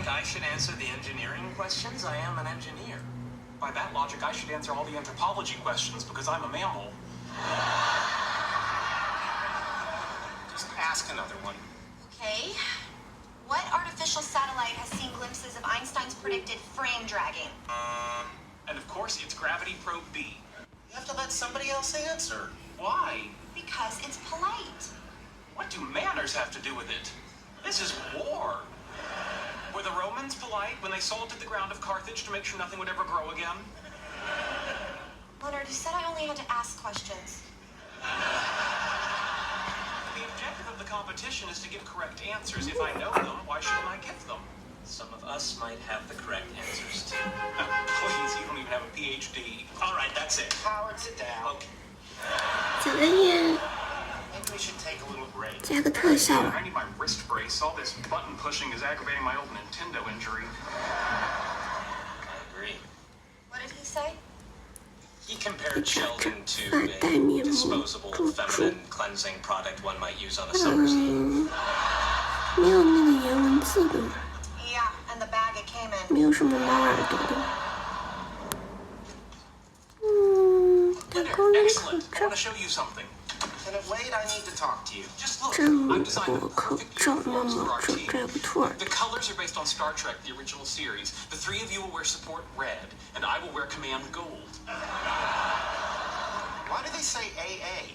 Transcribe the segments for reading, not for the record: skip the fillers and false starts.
think I should answer the engineering questions? I am an engineer. By that logic, I should answer all the anthropology questions because I'm a mammal. Just ask another one. Okay. What artificial satellite has seen glimpses of Einstein's predicted frame dragging? And of course, it's Gravity Probe B. You have to let somebody else answer. Why? Because it's polite. What do manners have to do with it? This is war. Were the Romans polite when they salted the ground of Carthage to make sure nothing would ever grow again? Leonard, you said I only had to ask questions. The objective of the competition is to give correct answers. If I know them, why shouldn't I give them? Some of us might have the correct answers too. Please, you don't even have a PhD. All right, that's it. Howard, sit down. Okay. 早安呀， Maybe we should take a little break. 加个特效 I 吧。 need my wrist brace. All this button pushing is aggravating my old Nintendo injury. I agree. What did he say? He compared Sheldon to a disposable feminine cleansing product one might use on a summer's heat. 没有那个颜文字的吗？ Yeah, and the bag it came in. 没有什么猫耳朵的吗？戴高冷口 Excellent. I 罩 want to，show you something. Lieutenant Wade, I need to talk to you. Just look. 战 I've 国 designed the 口 perfect 罩，妈 uniforms for 妈 our 这 team. 拽不兔儿。 The colors are based on Star Trek, the original series. The three of you will wear support red, and I will wear command gold. Why do they say AA?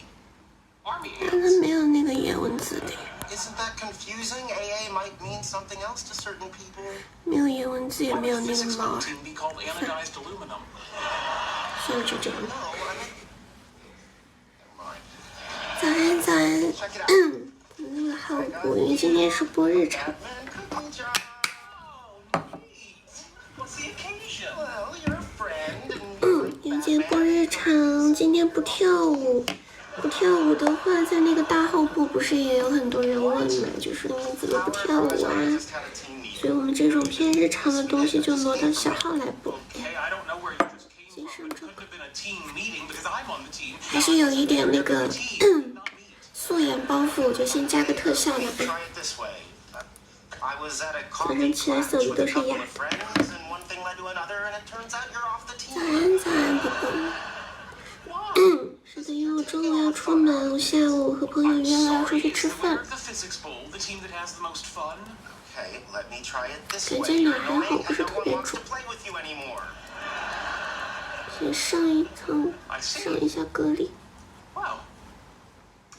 Army 但它 ants. 没有那个颜文字的， Isn't that confusing? AA might mean something else to certain people. 没有颜文字，也 Why 没有 would 那个 physics 猫 on 耳 the，team be called anodized aluminum? 所以就这样。 No, I mean... Never mind. 早安，早安。那个好补，因为今天是播日常。 Batman cooking job. Oh, neat. What's the occasion? Well, you're a friend and... 因为今天播日常，今天不跳舞。不跳舞的话，在那个大号部不是也有很多人问嘛，就是你怎么不跳舞啊？ just had a team meeting. 所以我们这种偏日常的东西就挪到小号来播。 Okay, I don't know where you just came from, but it couldn't have been a team meeting because I'm on the team. 还是有一点那个素颜包袱，我就先加个特效吧。 Try it this way. I was at a 早 coffee 上起来 class 嗓子 with 都 a 是 couple 哑 of 的。 friends, and one thing led to another, and it turns out you're off the 早 team. 安，早安，宝宝。是的，因为我中午要出门，我下午和朋友约了要出去吃 It's the winner 饭。 of the physics bowl, the team that has the most fun. Okay, let me try it this 感 way. 觉脸 You're 还好， annoying 不 and 是 no 特 one 别 wants 肿 to。play with you anymore. 先上一层，上一下隔离。 Well,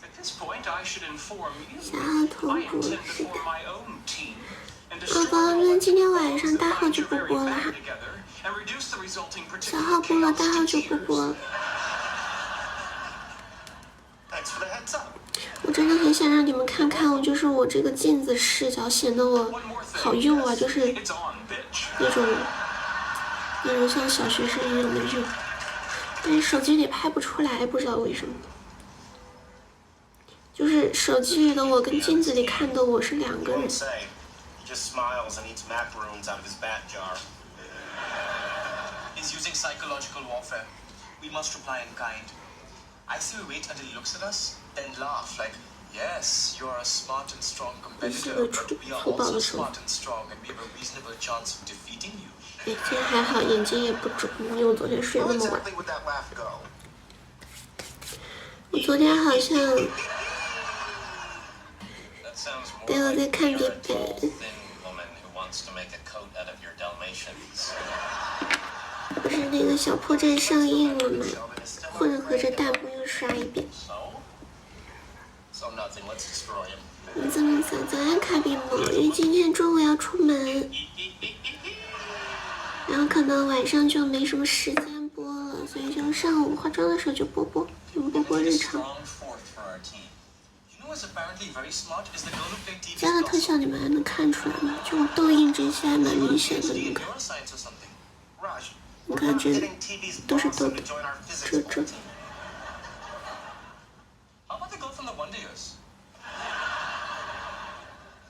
at this point, I should inform you. 小号头 I 部 intend 是 to 的。 form my own team and 宝 destroy 宝， all 那 the 今天晚 bombs 上 that 大号 bind 就 your 不 very 播了 family 哈。 together and reduce the resulting 小号 particular 播了， chaos 大号 to 就不播 tears. 了。 Thanks for the heads up. 我真的很想让你们看看，我就是我这个镜子视角显得我 One more 好 thing. 幼啊，就是 It's on, bitch. 那种像小学生一样的幼，但是手机里拍不出来，不知道为什么。就是手机里的我跟镜子里看的我是两个 He 人 won't。say. He just smiles and eats macaroons out of his bat jar. He's using psychological warfare. We must reply in kind. I say we wait until he looks at us, then laugh like, yes, you are a smart and strong competitor, but we are also smart and strong and we have a reasonable chance of defeating you. 今天还好，眼睛也不肿，因为我昨天睡 How 那么晚。 exactly would that laugh go? 我昨天好像 That sounds more 对我在 like 看 you're 比 a 本 tall, thin woman who wants to make a coat out of your Dalmatians. 不是那个小破站上映了吗？ Sheldon is still 混合着弹幕又刷一遍。 So nothing. Let's destroy him. 你这么早？早安，卡比猫，因为今天中午要出门，然后可能晚上就没什么时间播了，所以就上午化妆的时候就播播，我们播日 A 常。 strong fourth for our team. You know what's apparently very smart is the girl who played TV 加了特效你们还能看出来吗？就我痘印这些还蛮明显的，你看， neuroscience or something. Raj, 你 we're 看 not 这 getting TV's 都是 boss 痘 to 痘， join our 这 physics 这 team. How about the girl from the Wonder Years?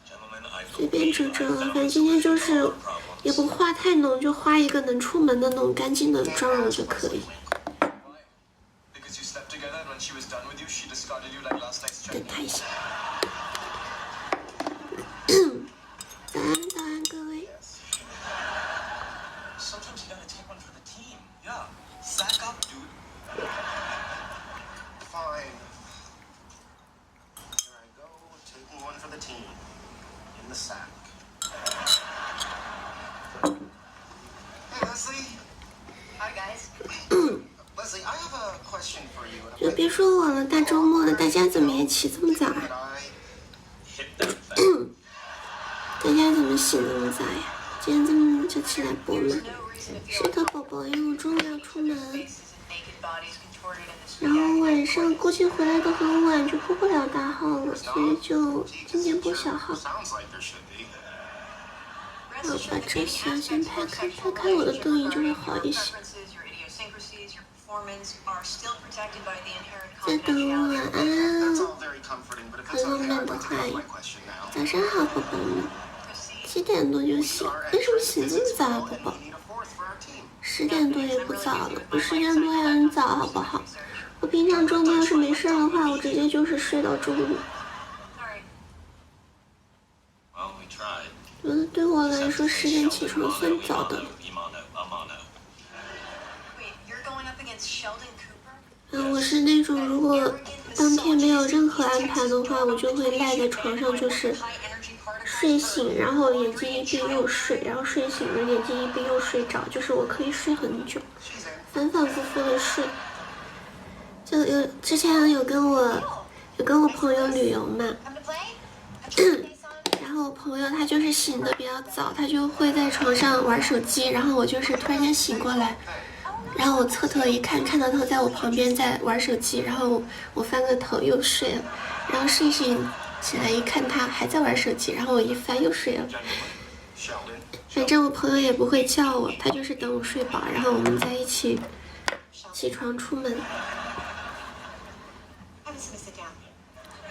Gentlemen, I 随便 believe 遮 I 遮， found 反正 a 今天就 solution to 是 all our 也 problems. 不画太浓，就画一个能出门的那种干净的妆容就可以。 Why? Because you slept together and when she was done with you, she discarded you like last night's 对， chutney. 他一下。早安，早安，各位。就别说我了，大周末的，大家怎么也起这么早啊？大家怎么醒这么早呀？今天这么就起来播吗？是的，宝宝，因为我中午要出门，然后晚上估计回来都很晚，就播不了大号了，所以就今天播小号。我把这些先拍开，拍开我的灯影就会好一些。在等我啊，很浪漫的话语。早上好，宝宝们。7点多就醒，为什么醒这么早啊，宝宝？10点多也不早了，比10点多还很早，好不好？我平常周末要是没事的话，我直接就是睡到中午。对我来说10点起床算早的。我是那种如果当天没有任何安排的话，我就会赖在床上，就是睡醒，然后眼睛一闭又睡，然后睡醒了眼睛一闭又睡着，就是我可以睡很久，反反复复的睡。就之前有跟我朋友旅游嘛，然后我朋友他就是醒的比较早，他就会在床上玩手机，然后我就是突然间醒过来，然后我侧头一看，看到他在我旁边在玩手机，然后我翻个头又睡了，然后睡醒起来一看他还在玩手机，然后我一翻又睡了。反正我朋友也不会叫我，他就是等我睡饱，然后我们在一起起床出门。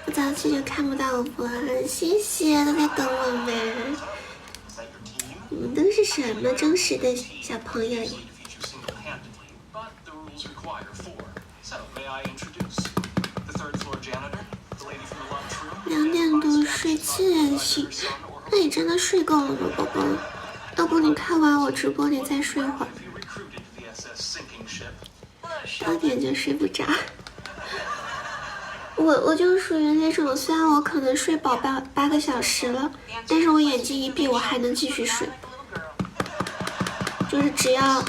我早起就看不到我播了，谢谢都在等我们。你们都是什么忠实的小朋友呀？2点多睡，7点醒，那你真的睡够了吗，宝宝？要不你看完我直播，你再睡会儿。8点就睡不着。我就属于那种，虽然我可能睡饱8个小时了，但是我眼睛一闭，我还能继续睡。就是只要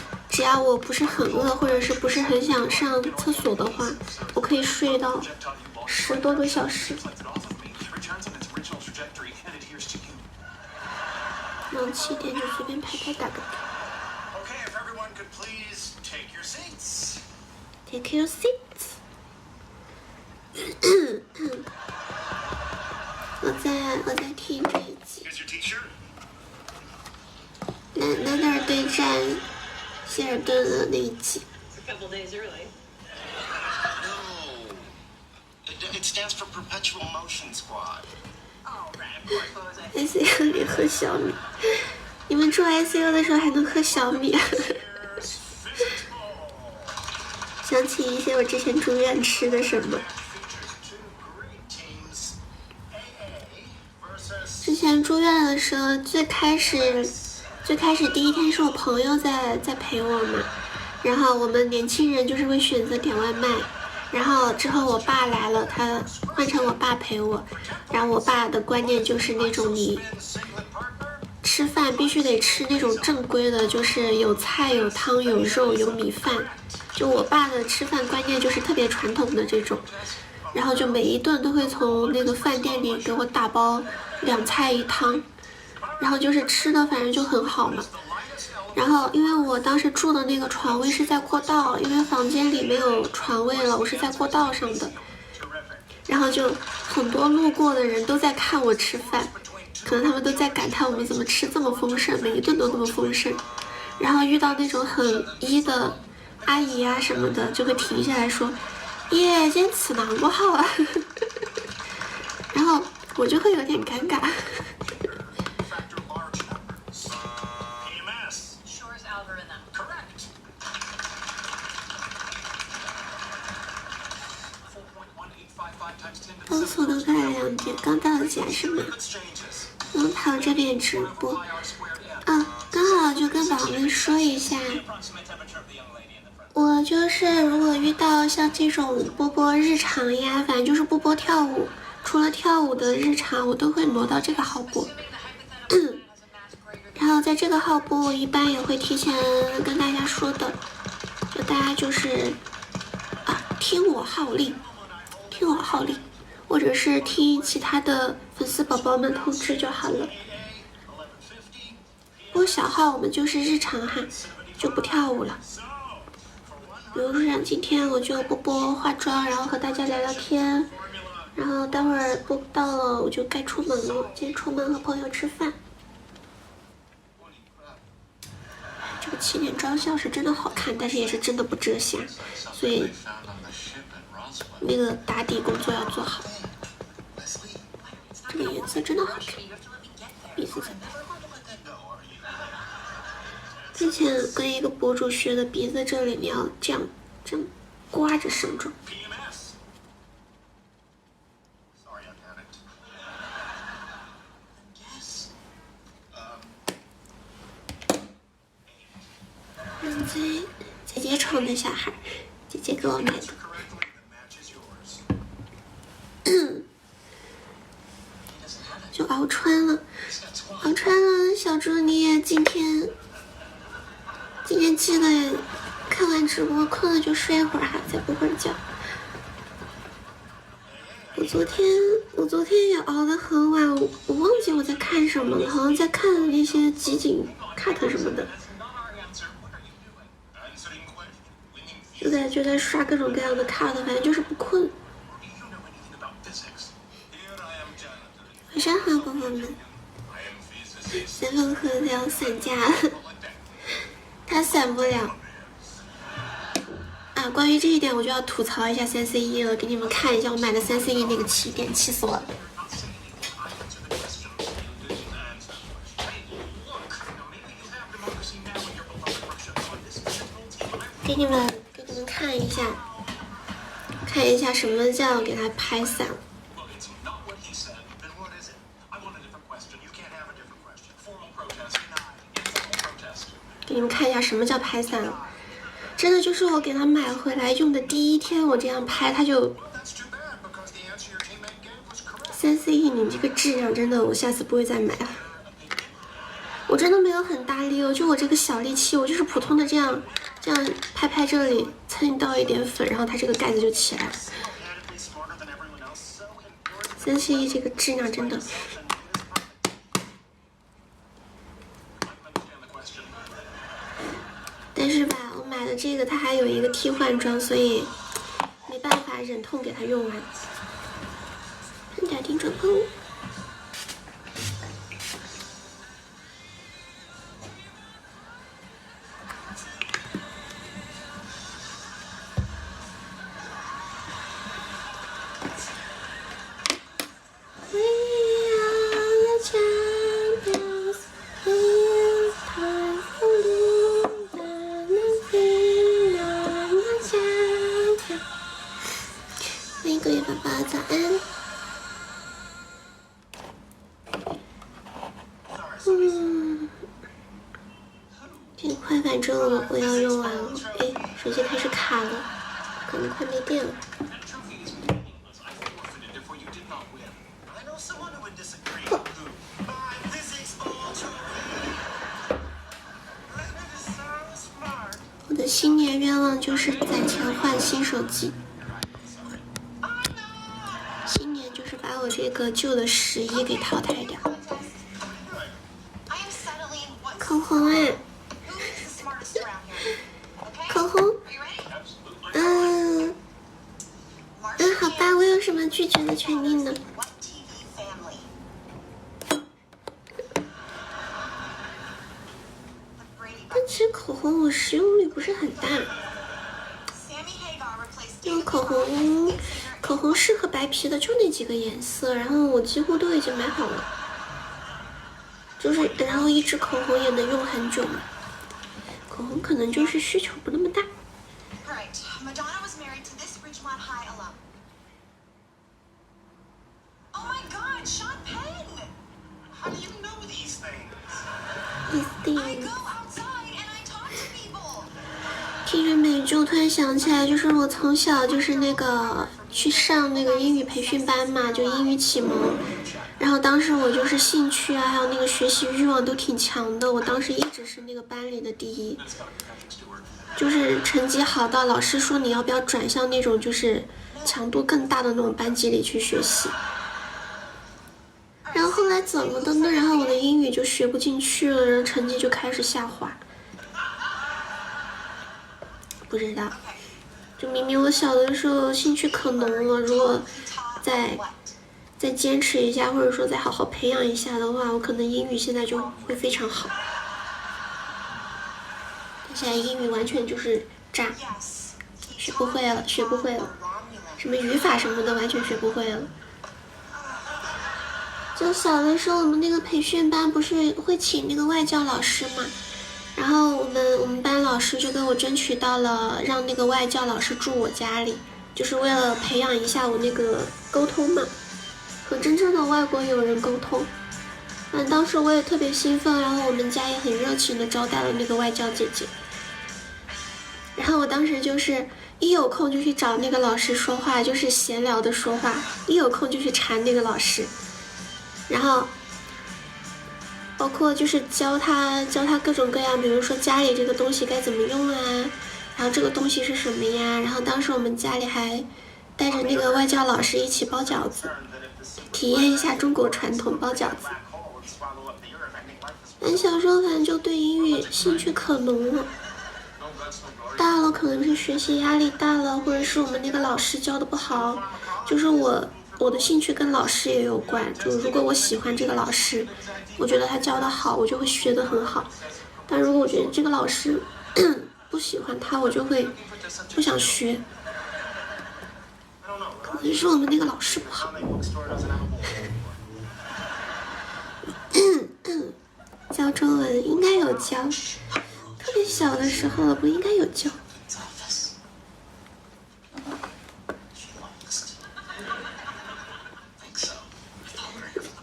我不是很饿，或者是不是很想上厕所的话，我可以睡到10多个小时。然后7点就随便拍拍打个嗝。Take your seats。我在听这一集。南德尔对战希尔顿的那一集。It stands for Perpetual Motion Squad. ICU 里喝小米，你们住 ICU 的时候还能喝小米？想起一些我之前住院吃的什么。之前住院的时候，最开始第一天是我朋友在陪我嘛，然后我们年轻人就是会选择点外卖，然后之后我爸来了，他换成我爸陪我，然后我爸的观念就是那种你吃饭必须得吃那种正规的，就是有菜有汤有肉有米饭，就我爸的吃饭观念就是特别传统的这种，然后就每一顿都会从那个饭店里给我打包2菜1汤，然后就是吃的反正就很好嘛。然后因为我当时住的那个床位是在过道，因为房间里没有床位了，我是在过道上的，然后就很多路过的人都在看我吃饭，可能他们都在感叹我们怎么吃这么丰盛，每一顿都那么丰盛。然后遇到那种很的阿姨啊什么的，就会停下来说：“耶，今天吃蛮不好啊。”然后我就会有点尴尬。刚速度快2点，刚到家是吗？龙桃这边直播，刚好就跟宝宝们说一下，我就是如果遇到像这种播日常呀，反正就是播跳舞，除了跳舞的日常，我都会挪到这个号播。然后在这个号播，我一般也会提前跟大家说的，就大家就是听我号令，听我号令，或者是听其他的粉丝宝宝们通知就好了。不过小号我们就是日常哈，就不跳舞了。比如像今天我就播化妆，然后和大家聊聊天，然后待会儿播到了我就该出门了。今天出门和朋友吃饭。这个起点妆效是真的好看，但是也是真的不遮瑕，所以那个打底工作要做好。这个颜色真的好看，鼻子怎么样？之前跟一个博主学的，鼻子这里你要这样刮着生妆。姐姐宠的小孩，姐姐给我买的。就熬穿了，熬穿了。小猪你也今天记得看完直播困了就睡一会儿哈，再补会儿觉。我昨天也熬得很晚，我忘记我在看什么了，好像在看那些集锦 cut 什么的，就在刷各种各样的 cut， 反正就是不困。晚上好，宝宝们。随风喝掉散架了，他散不了。啊，关于这一点我就要吐槽一下3C1了，给你们看一下我买的3C1那个起点，气死我了。给你们看一下什么叫给它拍散。给你们看一下什么叫拍散了，真的就是我给它买回来用的第一天，我这样拍它就3C1，你这个质量真的，我下次不会再买了。我真的没有很大力哦，就我这个小力气，我就是普通的这样拍这里，蹭到一点粉，然后它这个盖子就起来了。3C1这个质量真的。但是吧，我买的这个它还有一个替换装，所以没办法忍痛给它用完。家庭转购。各位宝宝早安。这块反正我要用完了。哎，手机开始卡了，可能快没电了。我的新年愿望就是攒钱换新手机。把我这个旧的11给淘汰掉。口红哎，口红，好吧，我有什么拒绝的权利呢？但其实口红我使用率不是很大，因为口红适合白皮的就那几个颜色，然后我几乎都已经买好了，然后一支口红也能用很久嘛。口红可能就是需求不那么大。听着美剧，突然想起来，就是我从小就是那个去上那个英语培训班嘛，就英语启蒙。然后当时我就是兴趣啊，还有那个学习欲望都挺强的，我当时一直是那个班里的第一，就是成绩好到老师说你要不要转向那种就是强度更大的那种班级里去学习。然后后来怎么的呢？然后我的英语就学不进去了，然后成绩就开始下滑。不知道，就明明我小的时候兴趣可浓了，如果再坚持一下，或者说再好好培养一下的话，我可能英语现在就会非常好。现在英语完全就是渣，学不会了，什么语法什么的完全学不会了。就小的时候，我们那个培训班不是会请那个外教老师嘛，然后我们班老师就给我争取到了让那个外教老师住我家里，就是为了培养一下我那个沟通嘛，和真正的外国友人沟通。当时我也特别兴奋，然后我们家也很热情的招待了那个外教姐姐。然后我当时就是一有空就去找那个老师说话，就是闲聊的说话，一有空就去缠那个老师，然后包括就是教他各种各样，比如说家里这个东西该怎么用啊，然后这个东西是什么呀，然后当时我们家里还带着那个外教老师一起包饺子，体验一下中国传统包饺子。小时候反正就对英语兴趣可浓了，大了可能是学习压力大了，或者是我们那个老师教的不好，就是我的兴趣跟老师也有关，就如果我喜欢这个老师，我觉得他教的好，我就会学得很好，但如果我觉得这个老师不喜欢他，我就会不想学，可能是我们那个老师不好。教中文应该有教，特别小的时候了，不应该有教。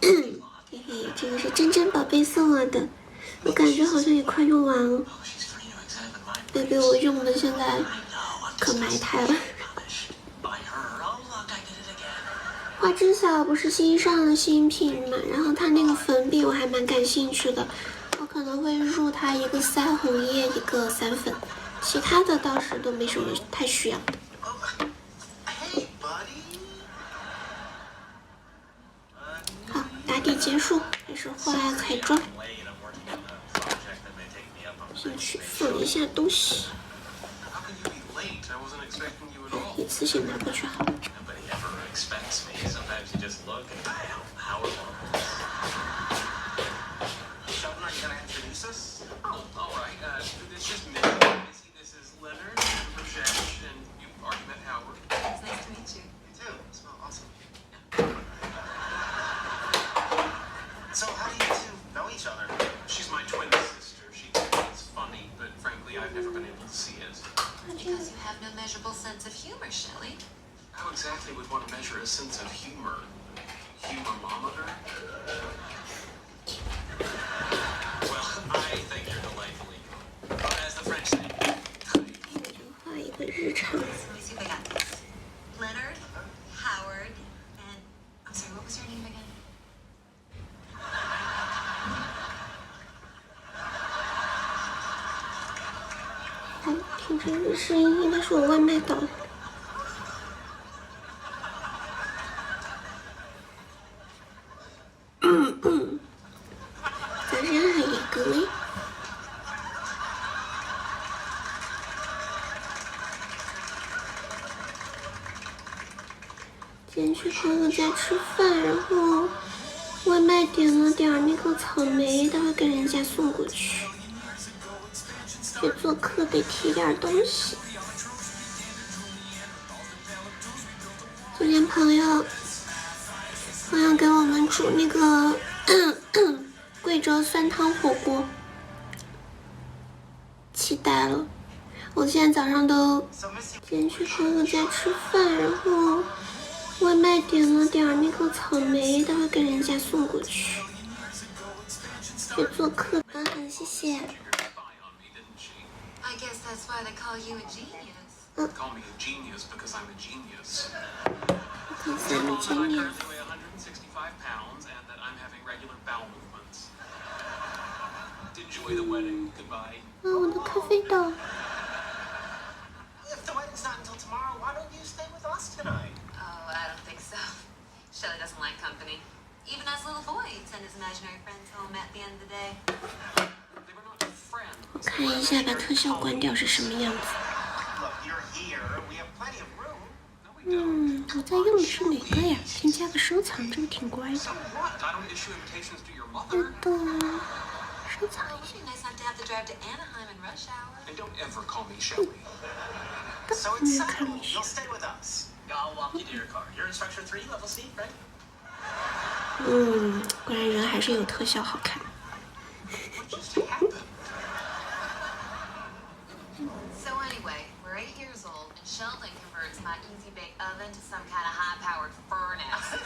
嘿嘿，这个是真真宝贝送我的，我感觉好像也快用完了，被我用的现在可埋汰了。花知晓不是新上的新品嘛，然后它那个粉笔我还蛮感兴趣的，我可能会入它一个腮红叶，一个散粉，其他的倒是都没什么太需要的。好，打底结束，开始画彩妆。先去放一下东西，一次性拿过去好了。Expects me. Sometimes you just look and how long. Sheldon, are you gonna introduce us? Oh, all right. This is me. This is Leonard, Rajesh, and you already met Howard. It's nice to meet you. You too. It's awesome. So how do you two know each other? She's my twin sister. She thinks it's funny, but frankly, I've never been able to see it. Because you have no measurable sense of humor, Shelley. How exactly would one measure a sense of humor? Humormometer? Well, I think you're delightfully cool. Or as the French say, 画一个日常。 Let me see if I got this. Leonard, Howard, and I'm sorry, what was your name again? 听着这声音应该是我外卖到了。早上好呀，各位。今天去朋友家吃饭，然后外卖点了点那个草莓，待会给人家送过去。去做客得提点东西。今天朋友给我们煮那个贵州酸汤火锅，期待了。我现在早上都今天去朋友家吃饭，然后外卖点了点那个草莓，待会给人家送过去。去做客，谢谢。I guess that's why they call you a genius. Call me a genius because I'm a genius. 看三个 That I genius。 currently weigh 165 pounds and that I'm having regular bowel movements. Enjoy the wedding. Goodbye. 我的咖啡豆。 If the wedding's not until tomorrow, why don't you stay with us tonight? Oh, I don't think so. Shelley doesn't like company. Even as a little boy, he'd send his imaginary friends home at the end of the day. They were not friends. 看一下把特效关掉是什么样子。 Look, you're here. We have plenty of room. No, we don't. 我在用的是哪个呀？添加个收藏，这个挺乖的。 So what? I don't issue invitations to your 对 mother. 的，收藏 It 一 would 下。 be nice not to have to drive to Anaheim in rush hour. And don't ever call me Shelly. So it's settled. You'll stay with us. I'll walk you to your car. You're in structure 3, level C, right? 果然人还是有特效好看。 What just happened? So anyway, we're 8 years old, and Sheldon converts my easy bake oven to some kind of high-powered furnace.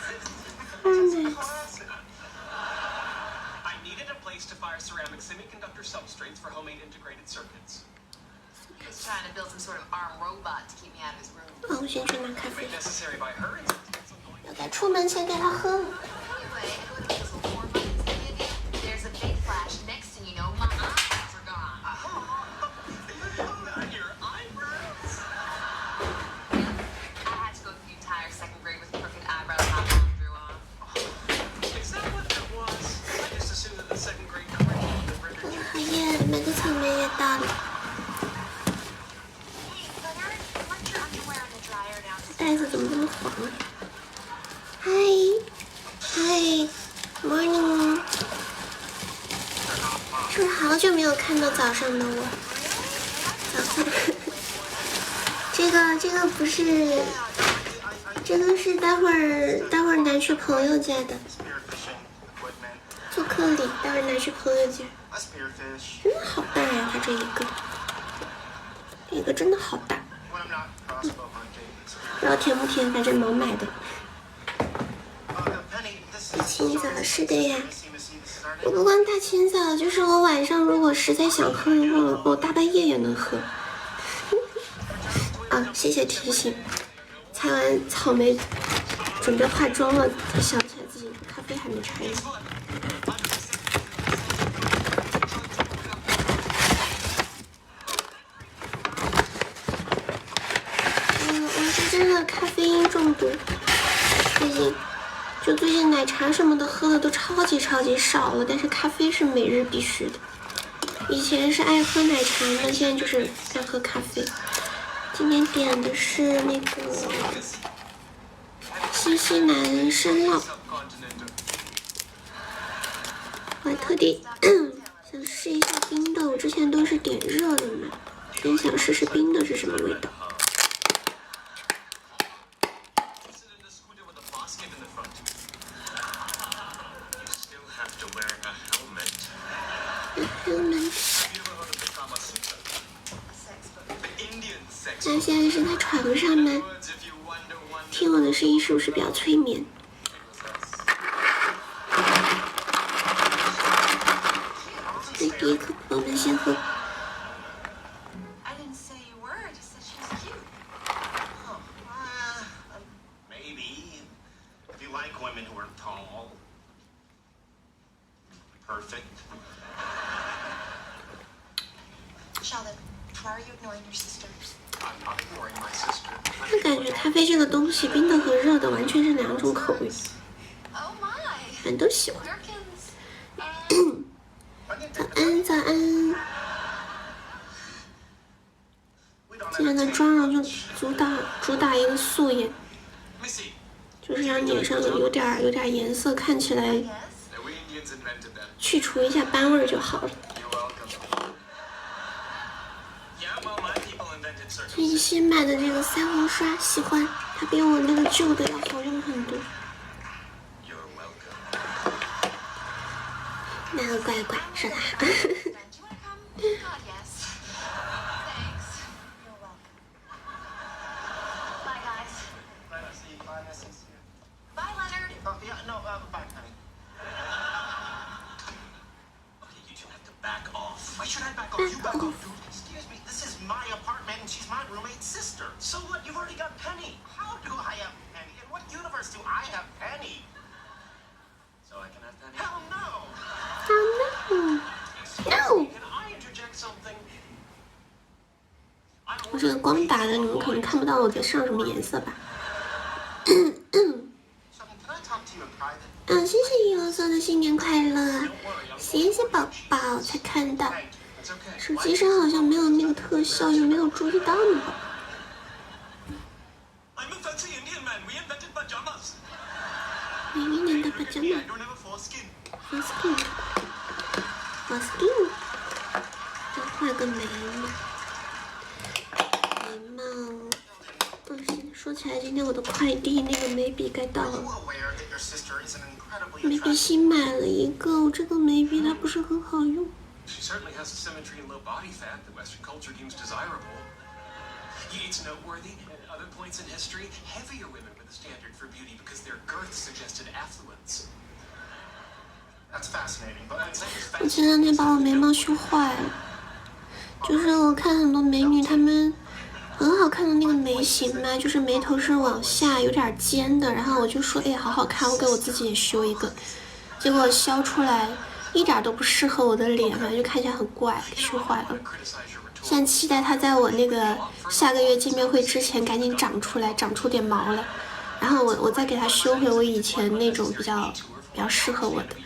Classic. I needed a place to fire ceramic semiconductor substrates for homemade integrated circuits. He's trying to build some sort of armed robot to keep me out of his room. 我先去拿咖啡 Made，necessary by her insistence on going 要在出门前给他喝了。 Anyway, look at those little 4 buttons they give you. There's a big flash. Next thing you know, my eyebrows are gone. Your eyebrows. I had to go through the entire 2nd grade with crooked eyebrows my mom drew on. Is that what that was? I just assumed that the second grade curriculum had rendered you 好耶，每个草莓也到了。 Hey, Leonard, put your underwear in the dryer downstairs. 袋子怎么这么黄啊？嗨，嗨 ，morning。是不是好久没有看到早上的我？早上，这个不是，这个是待会儿拿去朋友家的 Spearfishing equipment. 做客礼，待会儿拿去朋友家。 A spearfish. 真的好大呀，它这一个真的好大。 When I'm not crossbow hunting. 不知道甜不甜，反正毛买的。 Penny, this 大 is 清早是的呀。 Missy, this is our 我不光大清早，就是我晚上如果实在想喝的话，我大半夜也能喝。啊，谢谢提醒。采完草莓，准备化妆了，才想起来自己咖啡还没拆呢。我是真的咖啡因中毒，最近奶茶什么的喝的都超级少了，但是咖啡是每日必须的。以前是爱喝奶茶，那现在就是爱喝咖啡。今天点的是那个新西兰生酪，我还特地想试一下冰的，我之前都是点热的嘛，今天想试试冰的是什么味道。那现在是在床上吗？听我的声音是不是比较催眠？那第一口我们先喝。Maybe. If you like women who are tall. Perfect. Sheldon, why are you ignoring your sisters? I'm not ignoring my sister. 我感觉咖啡这个东西，冰的和热的完全是两种口味， Oh my! 反正都喜欢。 Gherkins. 早安，早安。今天的妆容就主打一个素颜，就是让脸上有点颜色，看起来去除一下斑味就好了。最近新买的这个腮红刷喜欢，它比我那个旧的要好用很多。那个乖乖是他。Bye, honey. Okay, you two have to back off. Why should I back off? You back off, dude. Excuse me, this is my apartment. apartment, and she's my roommate's sister. So what? You've already got Penny. How do I have Penny? In what universe do I have Penny? So I can have Penny? Hell no! No！ Can I interject something? I'm 我这个光打的，你们可能看不到我在上什么颜色吧。 Sheldon, can I talk to you in private? 谢谢银色的新年快乐，谢谢宝宝才看到。 It's okay. 手机上好像没有那个特效，有没有注意到呢？ I'm a fancy Indian man. We invented pajamas. 哪一年的巴掌 I 吗 don't have a foreskin. ？Skin，再画个眉毛。眉毛。说起来，今天我的快递那个眉笔该到 Are you 了。 aware that your sister is an incredibly 眉笔 attractive... 新买了一个，我这个眉笔它不是很好用。 She certainly has a symmetry and low body fat that Western culture deems desirable. It's noteworthy, at other points in history, heavier women were the standard for beauty because their girth suggested affluence. That's fascinating, but... 我前两天把我眉毛修坏了，就是我看很多美女她们很好看的那个眉形嘛，就是眉头是往下有点尖的，然后我就说哎好好看，我给我自己也修一个，结果削出来一点都不适合我的脸嘛，就看起来很怪，给修坏了。现在期待它在我那个下个月见面会之前赶紧长出来，长出点毛来，然后我再给它修回我以前那种比较适合我的，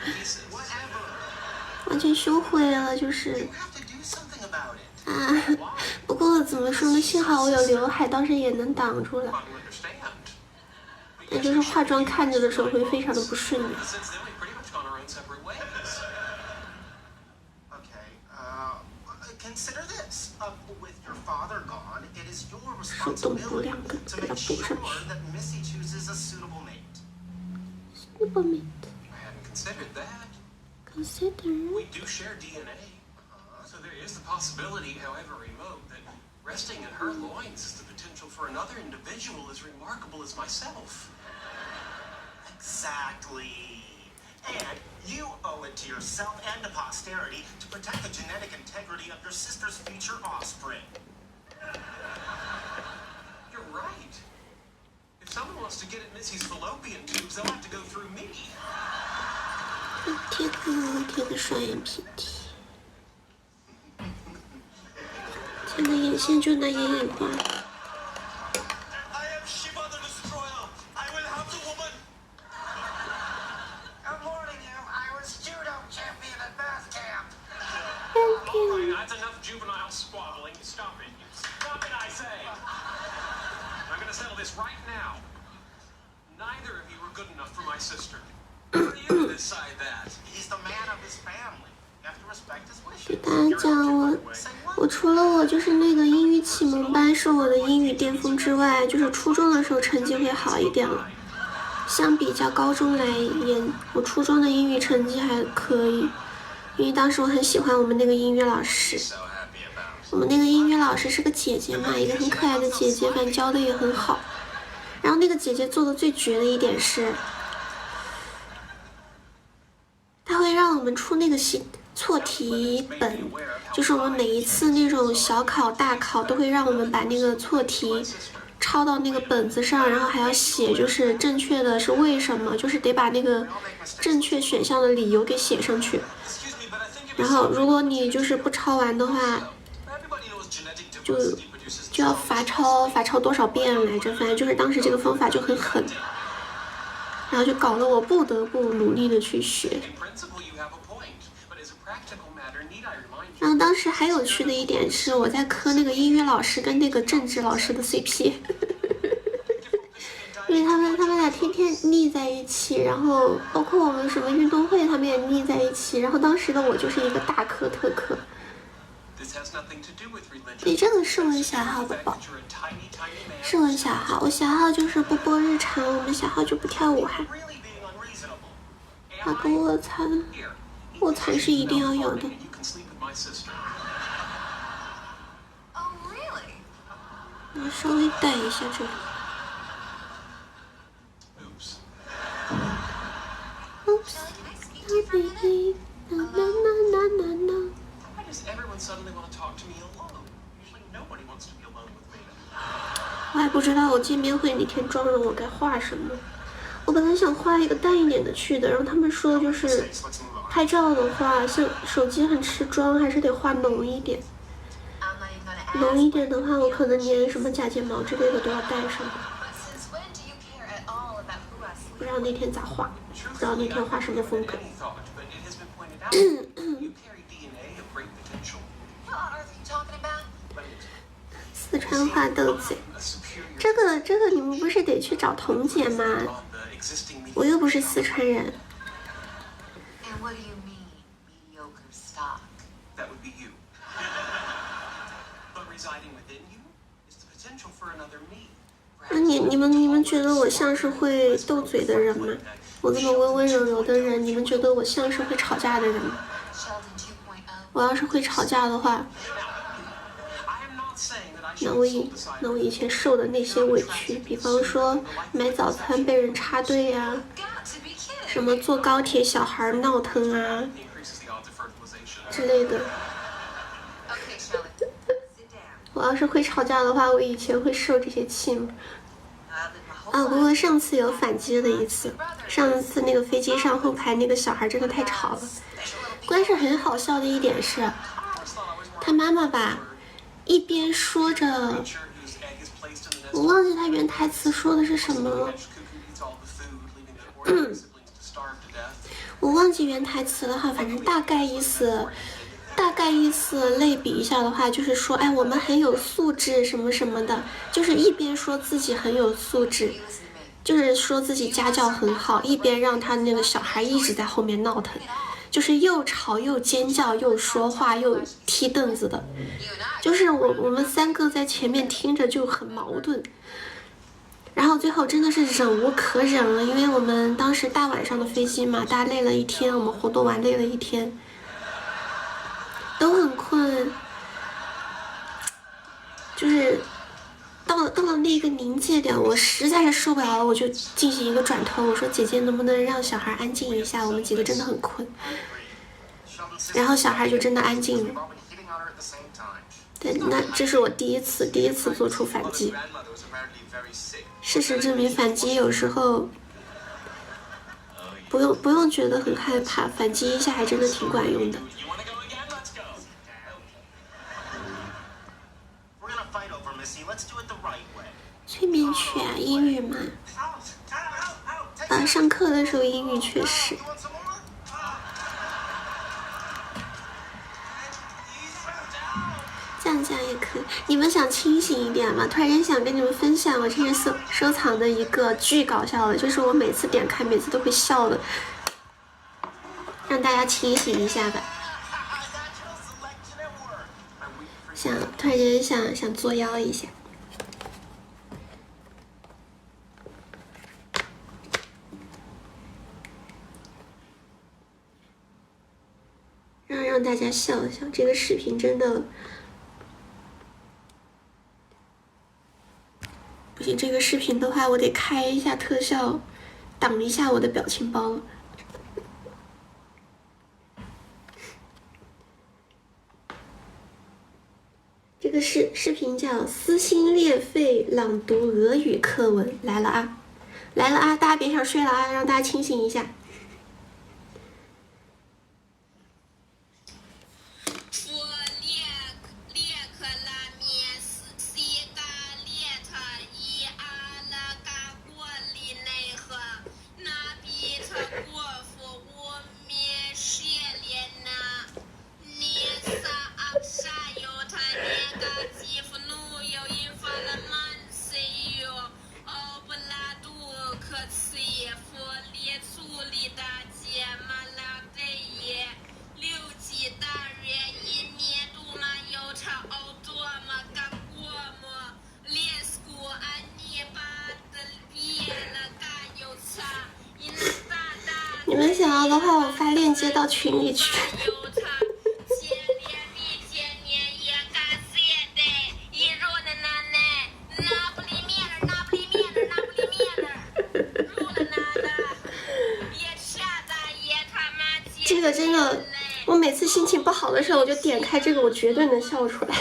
完全修回了，就是。 不过怎么说呢？幸好我有刘海，当时也能挡住了。但就是化妆看着的时候会非常的不顺眼。 Consider this. With your father gone, it is your responsibility to make sure that Missy chooses a suitable mate. Suitable mate. I hadn't considered that. Consider. We do share DNA. So there is the possibility, however remote, that resting in her loins is the potential for another individual as remarkable as myself. Exactly. And you owe it to yourself and to posterity to protect the genetic integrity of your sister's future offspring. You're right. If someone wants to get at Missy's fallopian tubes, they'll have to go through me. 贴个双眼皮贴。现在眼线就拿眼影画。 I am Shiva the Destroyer. I will have the woman. Good morning, you. I was judo champion at math camp. All right, that's enough juvenile squabbling. Stop it. Stop it, I say. I'm gonna settle this right now. Neither of you are good enough for my sister. Who are you to decide that? He's the man of his family. You have to respect his 给 wishes. 大家讲我除了我就是那个英语启蒙班是我的英语巅峰之外，就是初中的时候成绩会好一点了。相比较高中来言，我初中的英语成绩还可以，因为当时我很喜欢我们那个英语老师。我们那个英语老师是个姐姐嘛，一个很可爱的姐姐，反正教的也很好。然后那个姐姐做的最绝的一点是，她会让我们出那个错题本，就是我们每一次那种小考大考都会让我们把那个错题抄到那个本子上，然后还要写就是正确的是为什么，就是得把那个正确选项的理由给写上去。然后如果你就是不抄完的话，就要罚抄多少遍来着，反正就是当时这个方法就很狠，然后就搞得我不得不努力的去学。然后当时还有趣的一点是，我在磕那个英语老师跟那个政治老师的 CP， 因为他们俩天天腻在一起，然后包括我们什么运动会，他们也腻在一起。然后当时的我就是一个大磕特磕。你这个是我小号宝宝，是我小号，我小号就是不播日常，我们小号就不跳舞哈。那个卧蚕是一定要有的。我稍微带一下这里。Oops, no, no, no, no, no, no. Why does everyone suddenly want to talk to me alone? Usually Nobody wants to be alone with me. 我还不知道我见面会那天妆容我该画什么。我本来想画一个淡一点的去的，然后他们说就是拍照的话，像手机很吃妆，还是得画浓一点。I'm not even gonna ask. 浓一点的话，我可能连什么假睫毛之类的都要带上， But since when do you care at all about who I 不 sleep 知道那天咋画，不知道那天画什么风格。 Any thought, but it has been pointed out you carry DNA of great potential. What on earth are you talking about? But 四川话斗嘴， a superior 这个你们不是得去找彤姐吗？ on the existing 我又不是四川人。 And what do you mean, mediocre stock? That would be you. But residing within you is the potential for another me. 那你们觉得我像是会斗嘴的人吗？我这么温温柔柔的人，你们觉得我像是会吵架的人吗？ Sheldon 2.0. 我要是会吵架的话， I am not saying that I 那 should 我 insult the side 那我以前受的那些委屈，比方说买早餐被人插队呀、 Got to be kidding. 什么坐高铁小孩闹腾啊 increases the odds of fertilization. 之类的。 Okay, Sheldon. Sit down. 我要是会吵架的话，我以前会受这些气吗？ I've lived my whole 啊，不 life. 过上次有反击的一次，上次那个飞机上后排那个小孩真的太吵了。关键很好笑的一点是，他妈妈吧，一边说着， Creature whose egg is placed in the nest 我忘记他原台词说的是什么了， cuckoo eats all the food, leaving the ordinary siblings to starve to death. 我忘记原台词了哈，反正大概意思类比一下的话，就是说，哎，我们很有素质什么什么的，就是一边说自己很有素质， Listen to me. 就是说自己家教很好，一边让他那个小孩一直在后面闹腾，就是又吵又尖叫又说话又踢凳子的， You and I. 就是我们三个在前面听着就很矛盾，然后最后真的是忍无可忍了，因为我们当时大晚上的飞机嘛，大家累了一天，我们活动完累了一天，都很困，就是到了那个临界点，我实在是受不了了，我就进行一个转头，我说姐姐能不能让小孩安静一下，我们几个真的很困， Sheldon says 然后小孩就真的安静了。 we've all been hitting on her at the same time. 对，那这是我第一次做出反击。 grandmother was apparently very sick. 事实证明，反击有时候不用觉得很害怕，反击一下还真的挺管用的。 You wanna go again? Let's go. We're gonna fight over Missy. Let's do it the right way. 催眠曲啊，英语嘛， Out. Take 上课的时候英语确实。 You want some more? 这样也可以。你们想清醒一点吗？突然间想跟你们分享我之前收藏的一个巨搞笑的，就是我每次点开每次都会笑的，让大家清醒一下吧。 Natural selection at work. 突然间想作妖一下。让大家笑一笑，这个视频真的不行。这个视频的话，我得开一下特效，挡一下我的表情包了。这个视频叫《撕心裂肺朗读俄语课文》，来了啊，来了啊！大家别想睡了啊，让大家清醒一下。你们想要的话，我发链接到群里去。这个真的，我每次心情不好的时候，我就点开这个，我绝对能笑出来。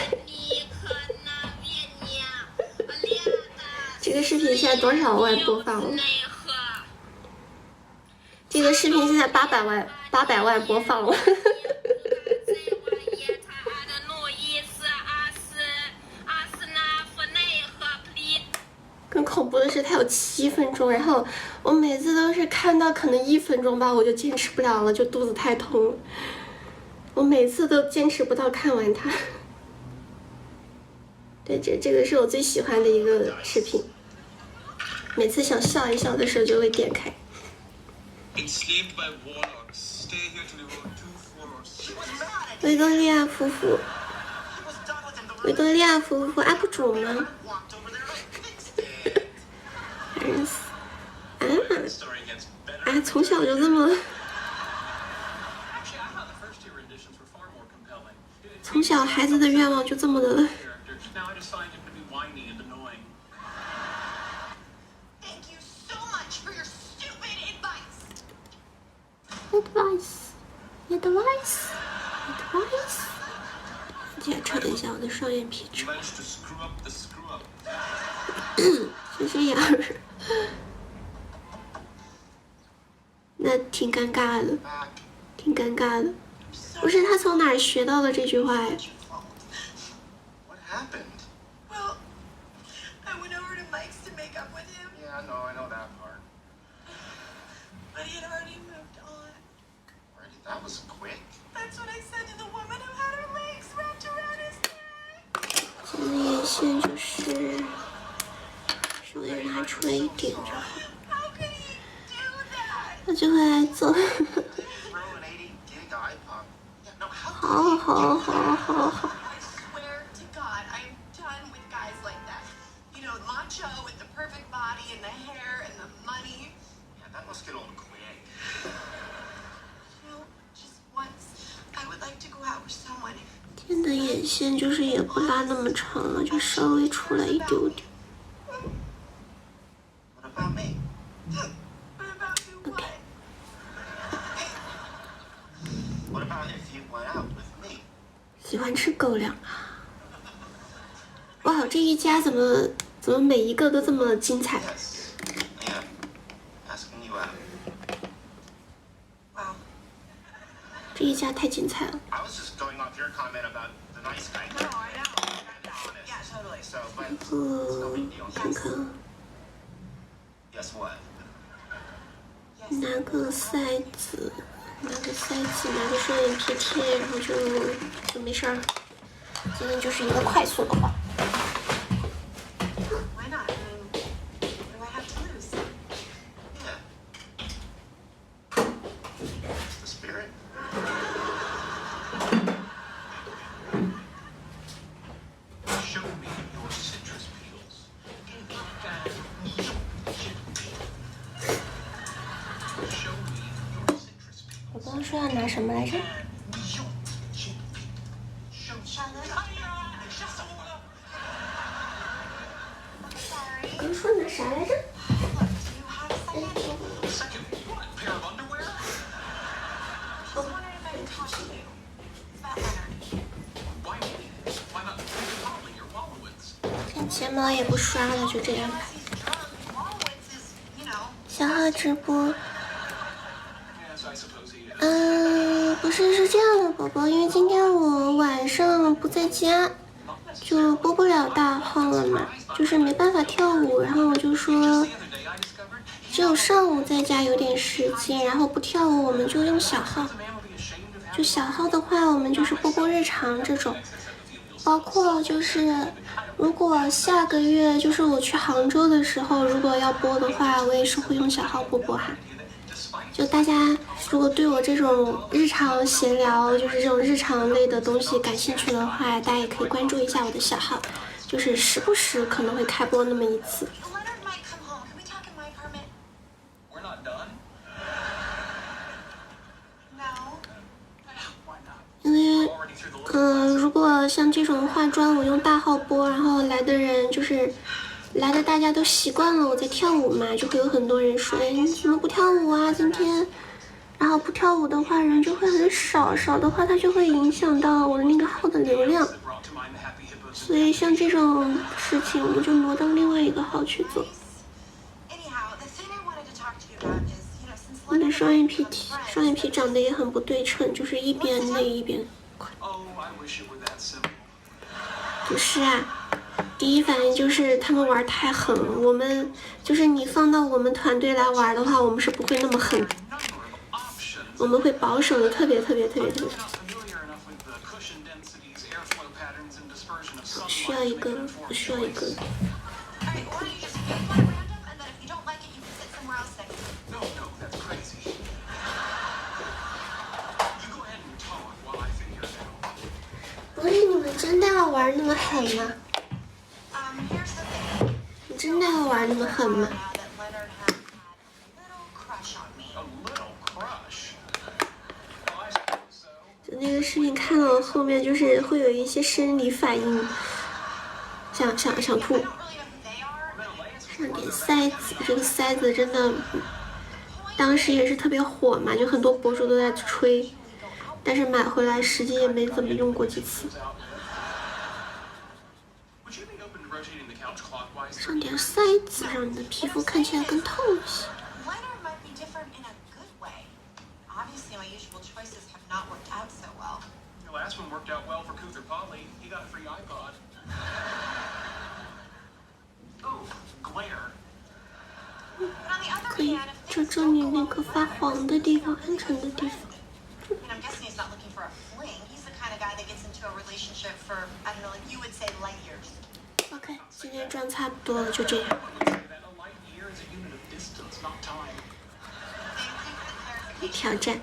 这个视频现在多少万播放了？这个视频现在800万播放了。更恐怖的是，它有7分钟，然后我每次都是看到可能1分钟吧，我就坚持不了了，就肚子太痛了。我每次都坚持不到看完它。对，这个是我最喜欢的一个视频，每次想笑一笑的时候就会点开。维多利亚夫妇UP 主吗？从小就这么，从小孩子的愿望就这么的。Advice。再瞅一下我的双眼皮褶。是这样。那挺尴尬的，挺尴尬的。不是他从哪儿学到的这句话呀？ What happened? Well, I went over to Mike's to make up with him. Yeah, I know that part. But he had already moved on. Already, that was quick. That's what I said to the woman who had her legs wrapped around his neck. 这个眼线就是稍微拿出来一点之后， How could he do that? 他就会来做。 Throw an 80 gig iPod. Yeah, no, how 好。 I swear to God, I'm done with guys like that. You know, macho with the perfect body and the hair and the money. Yeah, that must get old quick. You know, just once, I would like to go out with someone. 天的眼线就是也不拉那么长了，就稍微出来一丢丢。 What about me? What about you? What? What about if you went out with me? 喜欢吃狗粮啊！哇，这一家怎么每一个都这么精彩？ Yes, I am. Asking you out. Wow. 这一家太精彩了。 I was just going off your comment about the nice guy. No, I know. Honest. Yeah, totally. So, but it's no big deal. 看看啊， Guess what? 拿个塞子，拿个双眼皮贴，然后就没事儿了。今天就是一个快速的话。 Why not? I mean, what do I have to lose? Yeah. The spirit. Show me your citrus peels. Show me your citrus peels. 我刚刚说要拿什么来着？ 我刚说拿啥来着？ Second, what? Pair of underwear? Why me? Why not Polly or Wallowitz? 看睫毛也不刷了，就这样。小号直播。 Yes, I suppose he is. 不是，是这样的，宝宝，因为今天我晚上不在家，就播不了大号了嘛，就是没办法跳舞，然后我就说， The other day I discovered 只有上午在家有点时间，然后不跳舞，我们就用小号。 a man will be ashamed of having 就小号的话，我们就是播日常这种，包括就是如果下个月就是我去杭州的时候，如果要播的话，我也是会用小号播哈。就大家如果对我这种日常闲聊，就是这种日常类的东西感兴趣的话，大家也可以关注一下我的小号，就是时不时可能会开播那么一次。 Leonard might come home. Can we talk in my apartment? We're not done. No. Why not? 因为 Already through the 如果像这种化妆我用大号播，然后来的人就是来的大家都习惯了我在跳舞嘛，就会有很多人说，哎，你怎么不跳舞啊今天？然后不跳舞的话人就会很少，少的话它就会影响到我那个号的流量。 that brought to mind the happy hippo 所以像这种事情，我们就挪到另外一个号去做。我的双眼皮长得也很不对称，就是一边内一边宽。不是啊，第一反应就是他们玩太狠了。我们就是你放到我们团队来玩的话，我们是不会那么狠，我们会保守的特别。需要一个，我需要一个。不是你们真的要玩那么狠吗？你真的要玩那么狠吗？就那个视频看到后面，就是会有一些生理反应，想吐。上点塞子，这个塞子真的，当时也是特别火嘛，就很多博主都在吹。但是买回来实际也没怎么用过几次。上点塞子，让你的皮肤看起来更透一些。可以遮遮你那个发黄的地方，暗沉的地方。OK， 今天妆差不多了，就这样。挑战，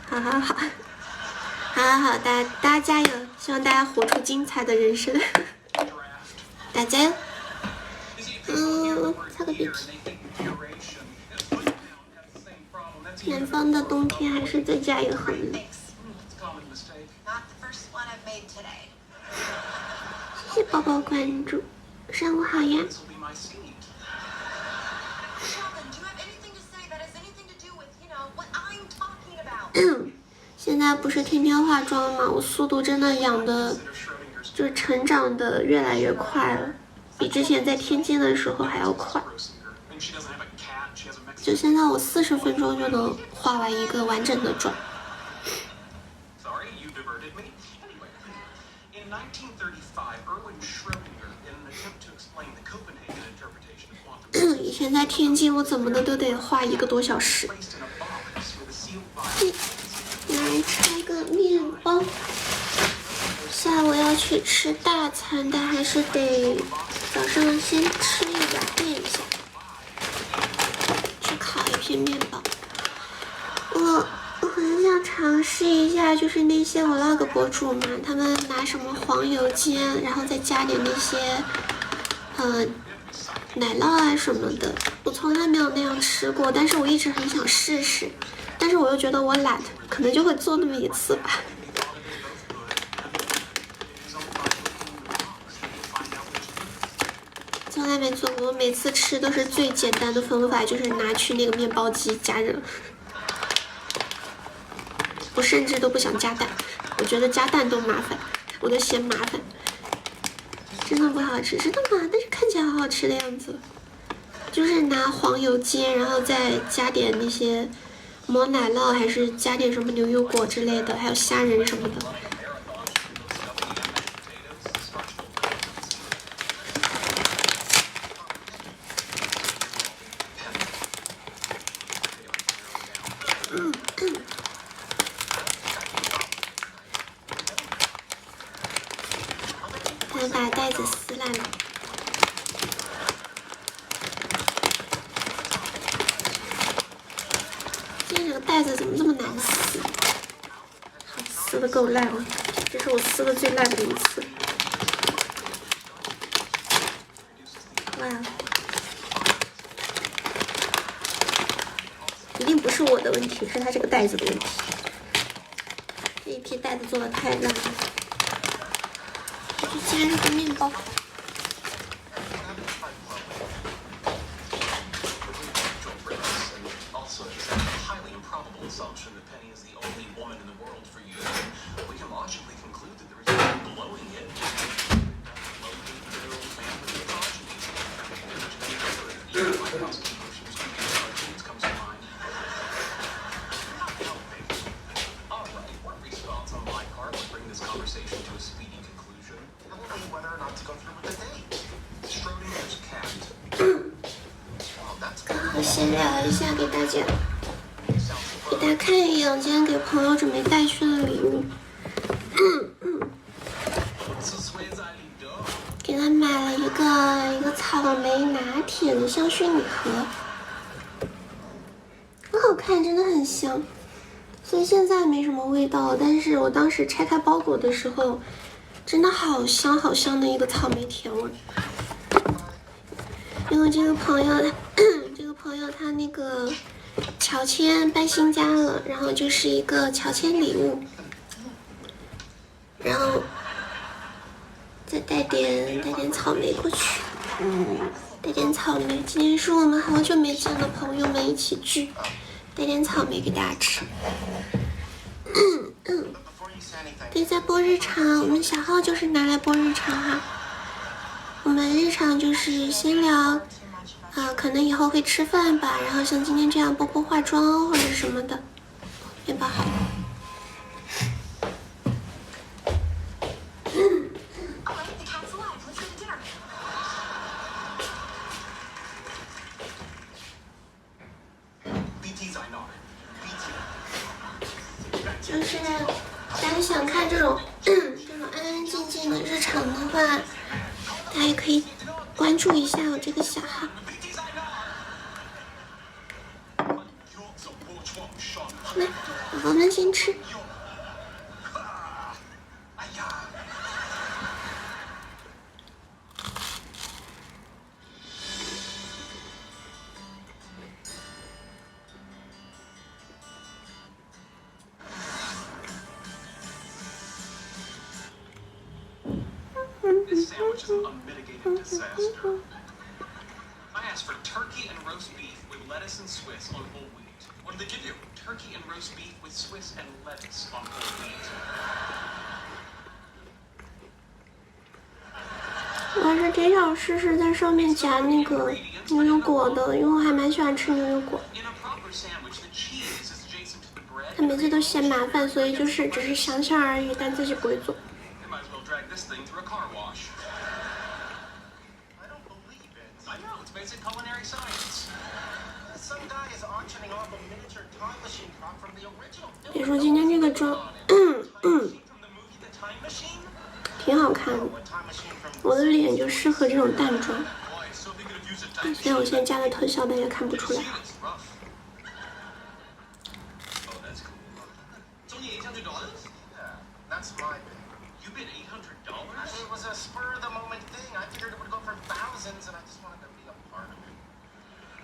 好，大家加油！希望大家活出精彩的人生，大家加油！擦个鼻涕。南方的冬天还是在家也很冷。谢谢宝宝关注，上午好呀。现在不是天天化妆吗？我速度真的养的，就是成长的越来越快了，比之前在天津的时候还要快。就现在我40分钟就能化完一个完整的妆。以前在天津，我怎么的都得画1个多小时。来拆个面包。下午要去吃大餐，但还是得早上先吃一点垫一下。去烤一片面包。我很想尝试一下，就是那些 vlog 博主嘛，他们拿什么黄油煎，然后再加点那些奶酪啊什么的，我从来没有那样吃过，但是我一直很想试试，但是我又觉得我懒，可能就会做那么1次吧。从来没做过，我每次吃都是最简单的方法，就是拿去那个面包机加热。我甚至都不想加蛋，我觉得加蛋都麻烦，我都嫌麻烦。真的不好吃，真的吗？但是看起来好好吃的样子。就是拿黄油煎，然后再加点那些抹奶酪，还是加点什么牛油果之类的，还有虾仁什么的。还把袋子撕烂了。今天这个袋子怎么这么难撕？好，撕的够烂了，这是我撕的最烂的一次。哇，一定不是我的问题，是它这个袋子的问题。这一批袋子做的太烂了。去加热个面包。好，闲聊一下，给大家看一眼我今天给朋友准备带去的礼物。给他买了一个草莓拿铁的香薰礼盒，很好看，真的很香。虽然现在没什么味道，但是我当时拆开包裹的时候，真的好香好香的一个草莓甜味。因为这个朋友他那个乔迁搬新家了，然后就是一个乔迁礼物，然后再带点草莓过去，带点草莓。今天是我们好久没见的朋友们一起聚，带点草莓给大家吃。对，在播日常，我们小号就是拿来播日常哈。我们日常就是先聊，可能以后会吃饭吧，然后像今天这样播化妆或者什么的，面包好。就是大家想看这种安安静静的日常的话，大家也可以关注一下我这个小号。来，宝宝们先吃。This sandwich is an unmitigated disaster. I asked for turkey and roast beef with lettuce and Swiss on whole wheat. What did they give you? Turkey and roast beef with Swiss and lettuce on whole wheat. 我是挺想试试在上面夹那个牛油果的，因为我还蛮喜欢吃牛油果。他每次都嫌麻烦，所以就是只是想想而已，但自己不会做。Drag this thing through a car wash. I don't believe it. I know, it's basic culinary science. Some guy is auctioning off a miniature time machine prop from the original. 别说今天这个妆，挺好看的。我的脸就适合这种淡妆，虽然我现在加了特效，但也看不出来。That's my bid. You bid $800? It was a spur of the moment thing. I figured it would go for thousands, and I just wanted to be a part of it.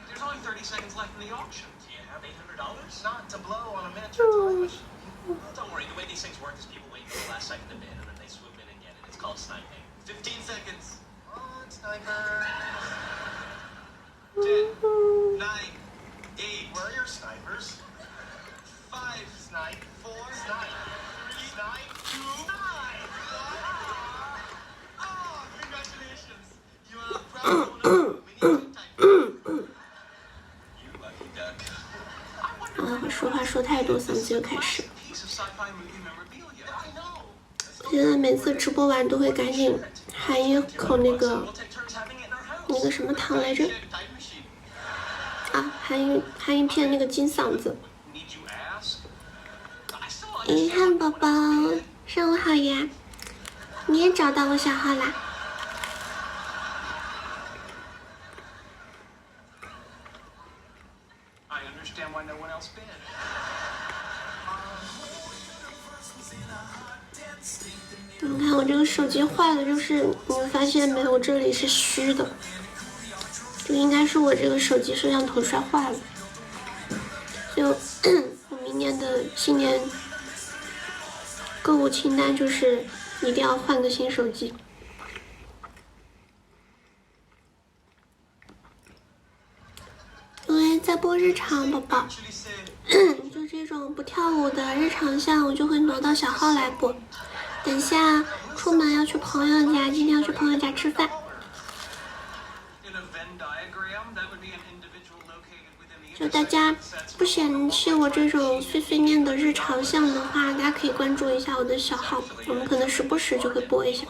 There's only 30 seconds left in the auction. Do you have $800? Not to blow on a miniature time machine. Well, don't worry. The way these things work is people wait until the last second to bid, and then they swoop in and get it. It's called sniping. 15 seconds. On, sniper. 10, 9, 8. Where are your snipers? 5, Snipe. 4, snipe. 3, snipe. 2, snipe. Oh, congratulations. You are a proud owner of a mini type. You lucky duck. 我说话说太多，嗓子又开始。 Piece of sci-fi movie memorabilia. I know. 我现在每次直播完都会赶紧含一口那个 We'll take turns having it in our house. 什么糖来着？ Time machine. 啊，含一片那个金嗓子。 Need you ask? I saw 遗憾宝宝，上午好呀！你也找到我小号啦？ I understand why no one else bid. 你看我这个手机坏了，就是你们发现没有？我这里是虚的，就应该是我这个手机摄像头摔坏了。所以我明年的新年购物清单就是一定要换个新手机。因为在播日常，宝宝，就这种不跳舞的日常项，我就会挪到小号来播。等下出门要去朋友家，今天要去朋友家吃饭。就大家不嫌弃我这种碎碎念的日常向的话，大家可以关注一下我的小号，我们可能时不时就会播一下。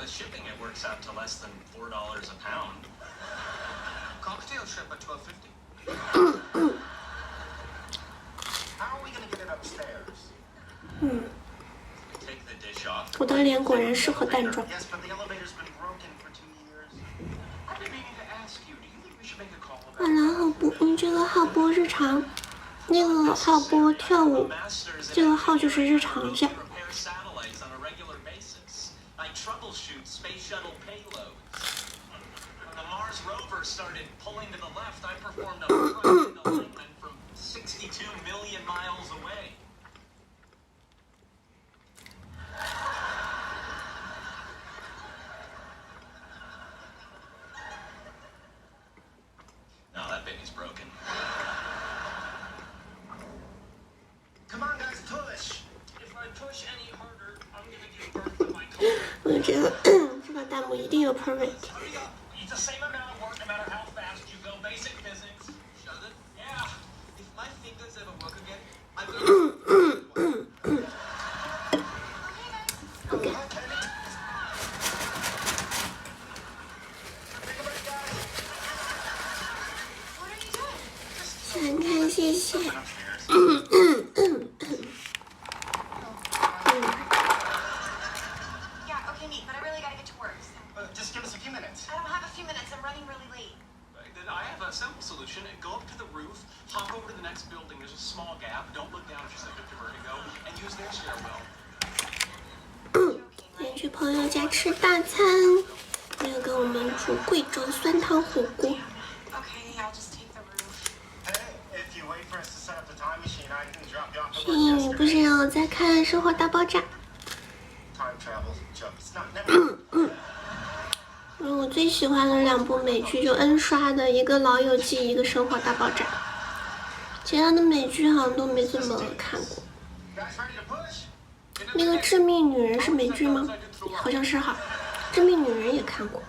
我的脸果然适合淡妆。晚蓝号播，这个号播日常，那个号播跳舞，这个号就是日常下。我觉得这个弹幕一定有 perfect。闪开，谢谢。连去朋友家吃大餐，没有跟我们煮贵州酸汤火锅。你不是有在看《生活大爆炸》？我最喜欢的2部美剧就 N 刷的，一个《老友记》，一个《生活大爆炸》。其他的美剧好像都没怎么看过。那个《致命女人》是美剧吗？好像是哈，《致命女人》也看过。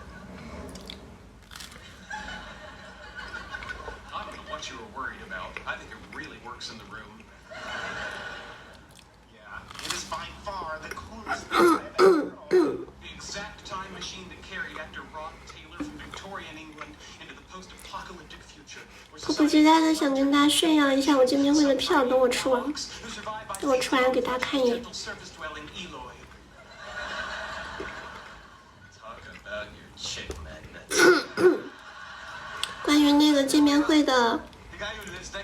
迫不及待的想跟大家炫耀一下我见面会的票，等我吃完给大家看一眼。关于那个见面会的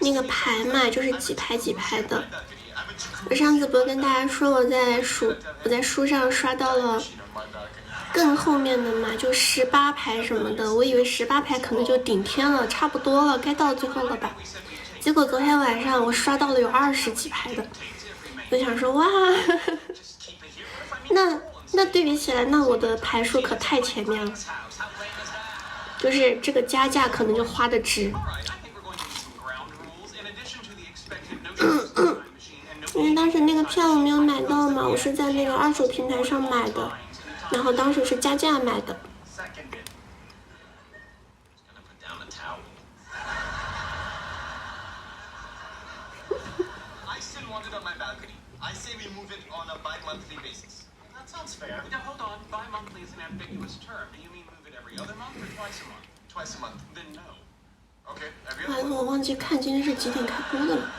那个排嘛，就是几排几排的。我上次不是跟大家说我在书上刷到了更后面的嘛，就18排什么的，我以为18排可能就顶天了，差不多了，该到最后了吧。结果昨天晚上我刷到了有20几排的，我想说哇，那对比起来，那我的排数可太前面了，就是这个加价可能就花的值。因为当时那个票我没有买到嘛，我是在那个2手平台上买的，然后当时是加价买的。哎，我忘记看今天是几点开播的了。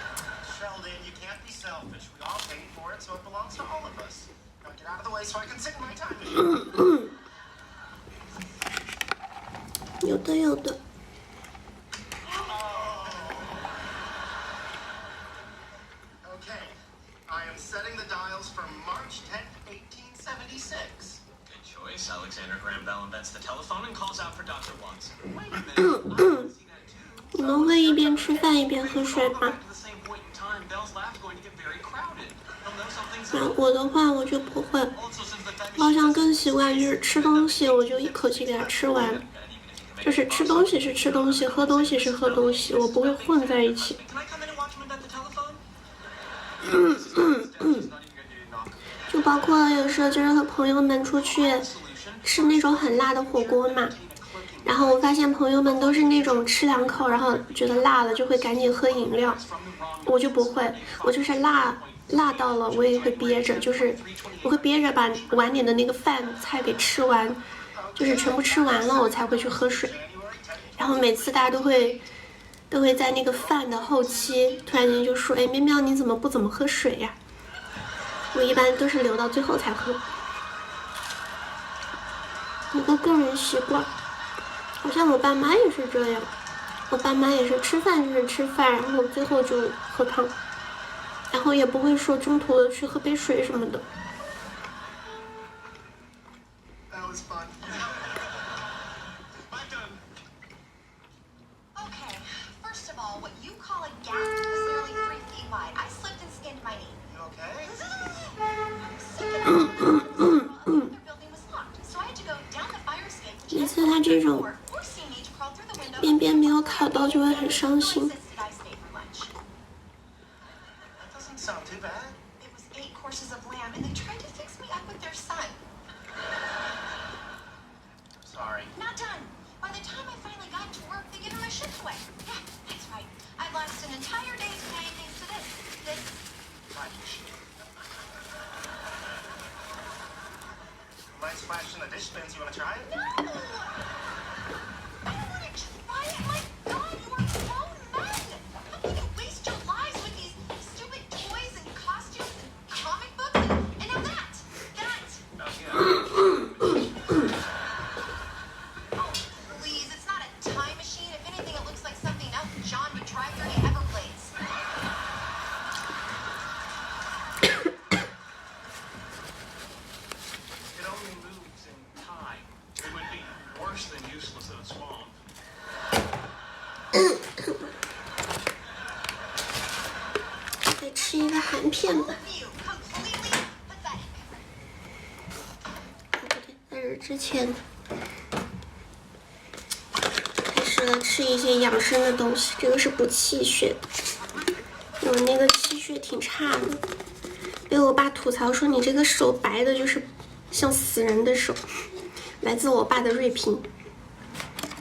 有的有的。你们会一边吃饭一边喝水吗？我的话我就不会，我好像更习惯就是吃东西我就一口气给它吃完，就是吃东西是吃东西，喝东西是喝东西，我不会混在一起。就包括有时候就是和朋友们出去吃那种很辣的火锅嘛，然后我发现朋友们都是那种吃2口，然后觉得辣了就会赶紧喝饮料，我就不会，我就是辣到了我也会憋着，就是我会憋着把碗里的那个饭菜给吃完，就是全部吃完了我才会去喝水。然后每次大家都会在那个饭的后期突然间就说，哎，喵喵你怎么喝水呀？我一般都是留到最后才喝，一个个人习惯。好像我爸妈也是这样，我爸妈也是吃饭就是吃饭，然后最后就喝汤，然后也不会说中途的去喝杯水什么的。Okay, first of all, what you call a gap was nearly 3 feet wide. I slipped and skinned my knee. You okay? Second of all, the building was locked, so I had to go down the fire escape, which 每次他这种 forcing me to crawl through the window. 边边没有烤到就会很伤心。 Insisted I stay for lunch. That doesn't sound too bad. It was 8 courses of lamb, and they tried to fix me up with their son. Sorry. Not done. By the time I finally got to work, they given my shift away. Yeah, that's right. I've lost an entire day's pay thanks to this. Might splash in the dish bins. You want to try it? No! I don't want to try it. My God, you are grown men. How can you waste your lives with these stupid toys and costumes and comic books and now that? Oh, please, it's not a time machine. If anything, it looks like something else John would drive through the Everglades. It only moves in time. It would be worse than useless in a swamp. 再吃一个含片吧。 You completely pathetic. 不对，在这之前开始了吃一些养生的东西，这个是补气血的。我那个气血挺差的，被我爸吐槽说你这个手白的就是像死人的手，来自我爸的锐评。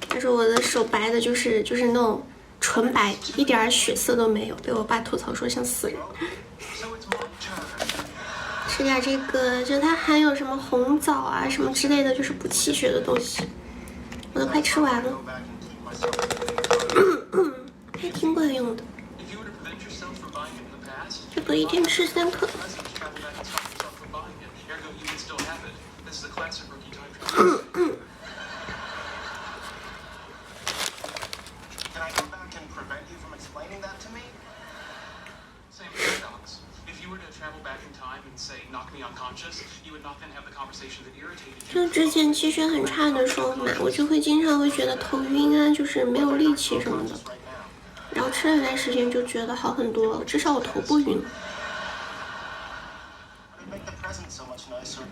他说我的手白的就是那种纯白，一点血色都没有，被我爸吐槽说像死人。 So it's my turn. 吃点这个，就它含有什么红枣啊什么之类的，就是补气血的东西。我都快吃完了， Go back and keep myself. 还挺管用的。 If you were to prevent yourself from buying it in the past, 这个一天吃3颗。 present travel back and stop yourself from buying it. Ergo, you would still have it. This is a classic rookie time travel. Can I go back and prevent you from explaining that to me? Same paradox. If you were to travel back in time and say, knock me unconscious, you would not then have the conversation that irritated you. 就之前气血很差的时候嘛，我就会经常会觉得头晕啊，就是没有力气什么的。 Right now. 然后吃了一段时间就觉得好很多了，至少我头不晕。 It'd make the present so much nicer.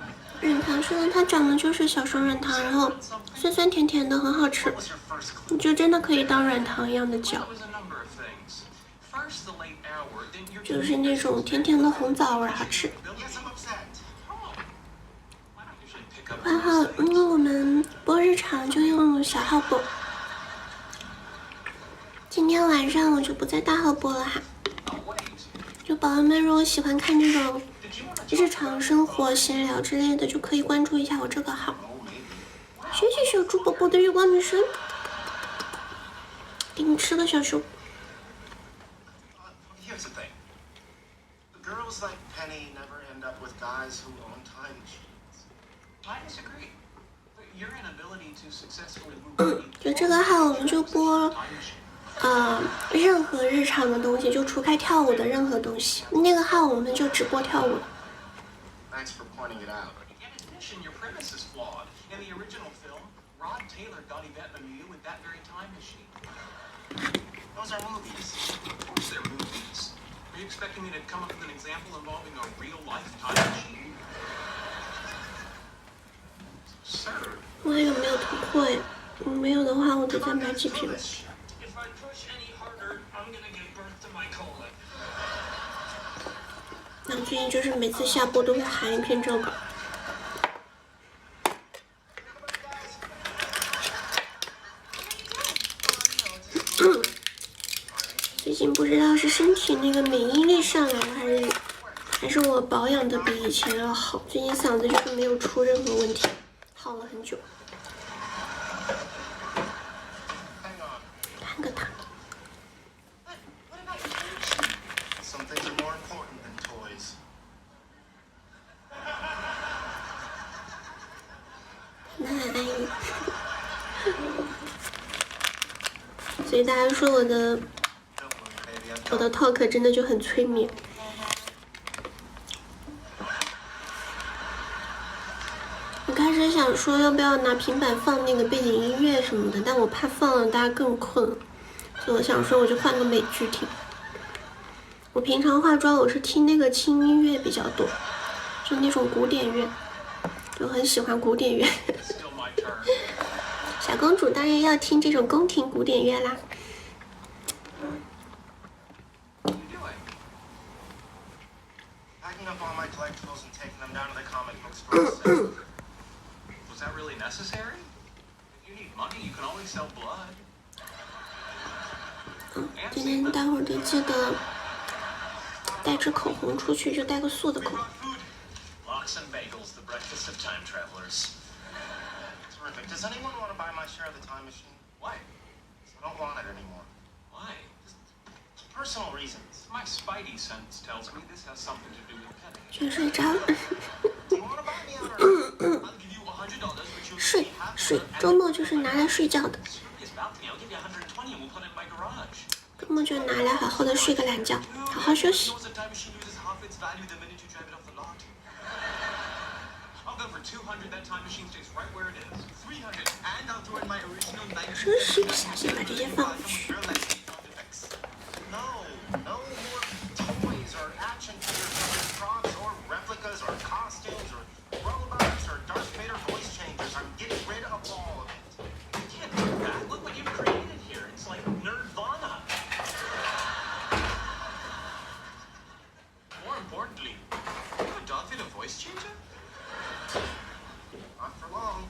软糖说它长得就是小熊软糖，然后酸酸甜甜的，很好吃 What，was your first clue? 你就真的可以当软糖一样的嚼 It。was a number of things. First, the late hour, then your 就是那种甜甜的红枣味儿好吃。 Yes, I'm upset. Why don't you should pick up 然后因为我们播日常就用小号播，今天晚上我就不在大号播了哈。 wait. 就宝宝们如果喜欢看这种日常生活闲聊之类的，就可以关注一下我这个号。谢谢小猪宝宝的月光女神，给你吃个小熊。 Here's the thing. Girls like Penny never end up with guys who own time machines. I disagree. Your inability to successfully move 就这个号我们就播 time machine. 任何日常的东西，就除开跳舞的任何东西。那个号我们就只播跳舞。 Thanks for pointing it out. In addition, your premise is flawed. In the original film, Rod Taylor got Yvette Lemieux with that very time machine. Those are movies. Of course they're movies. Are you expecting me to come up with an example involving a real-life time machine? Sir, 我还有没有突破呀？没有的话，我得再买几瓶。 if I push any harder, I'm gonna give birth to my colon. 然后最近就是每次下播都会喊一篇这个。最近不知道是身体那个免疫力上来了，还是我保养的比以前要好。最近嗓子就是没有出任何问题，好了很久。看个他。Some things are more important than toys. 那安逸。所以大家说我的 talk 真的就很催眠。我开始想说要不要拿平板放那个背景音乐什么的，但我怕放了大家更困，所以我想说我就换个美剧听。我平常化妆我是听那个轻音乐比较多，就那种古典乐，就很喜欢古典乐。小公主当然要听这种宫廷古典乐啦。Packing up all my collectibles and taking them down to the comic book store. Was that really necessary? If you need money, you can always sell blood. 今天待会儿得记得带支口红出去，就带个素的口红。Lox and bagels, the breakfast of time travelers. Terrific. Does anyone want to buy my share of the time machine? Why? I don't want it anymore. Why? Personal reasons. My spidey sense tells me this has something to do with Penny. 全睡着了。 Do you want to buy me out or I'll give you $100, which you'll 睡 see half 睡 of, 周末就是拿来睡觉的， Screw this balcony. I'll give you $120 and we'll put it in my garage. 周末就拿来好好的睡个懒觉，好好休息。 Knows a time machine uses half its value the minute you drive it off the lot. I'll go for $200. That time machine stays right where it is. $300, and I'll throw in my original 收拾一下，先把这些放回去。 No, no more toys or action figures or props or replicas or costumes or robots or Darth Vader voice changers. I'm getting rid of all of it. You can't do that. Look what you've created here. It's like nerdvana. More importantly, you adopted a voice changer? Not for long.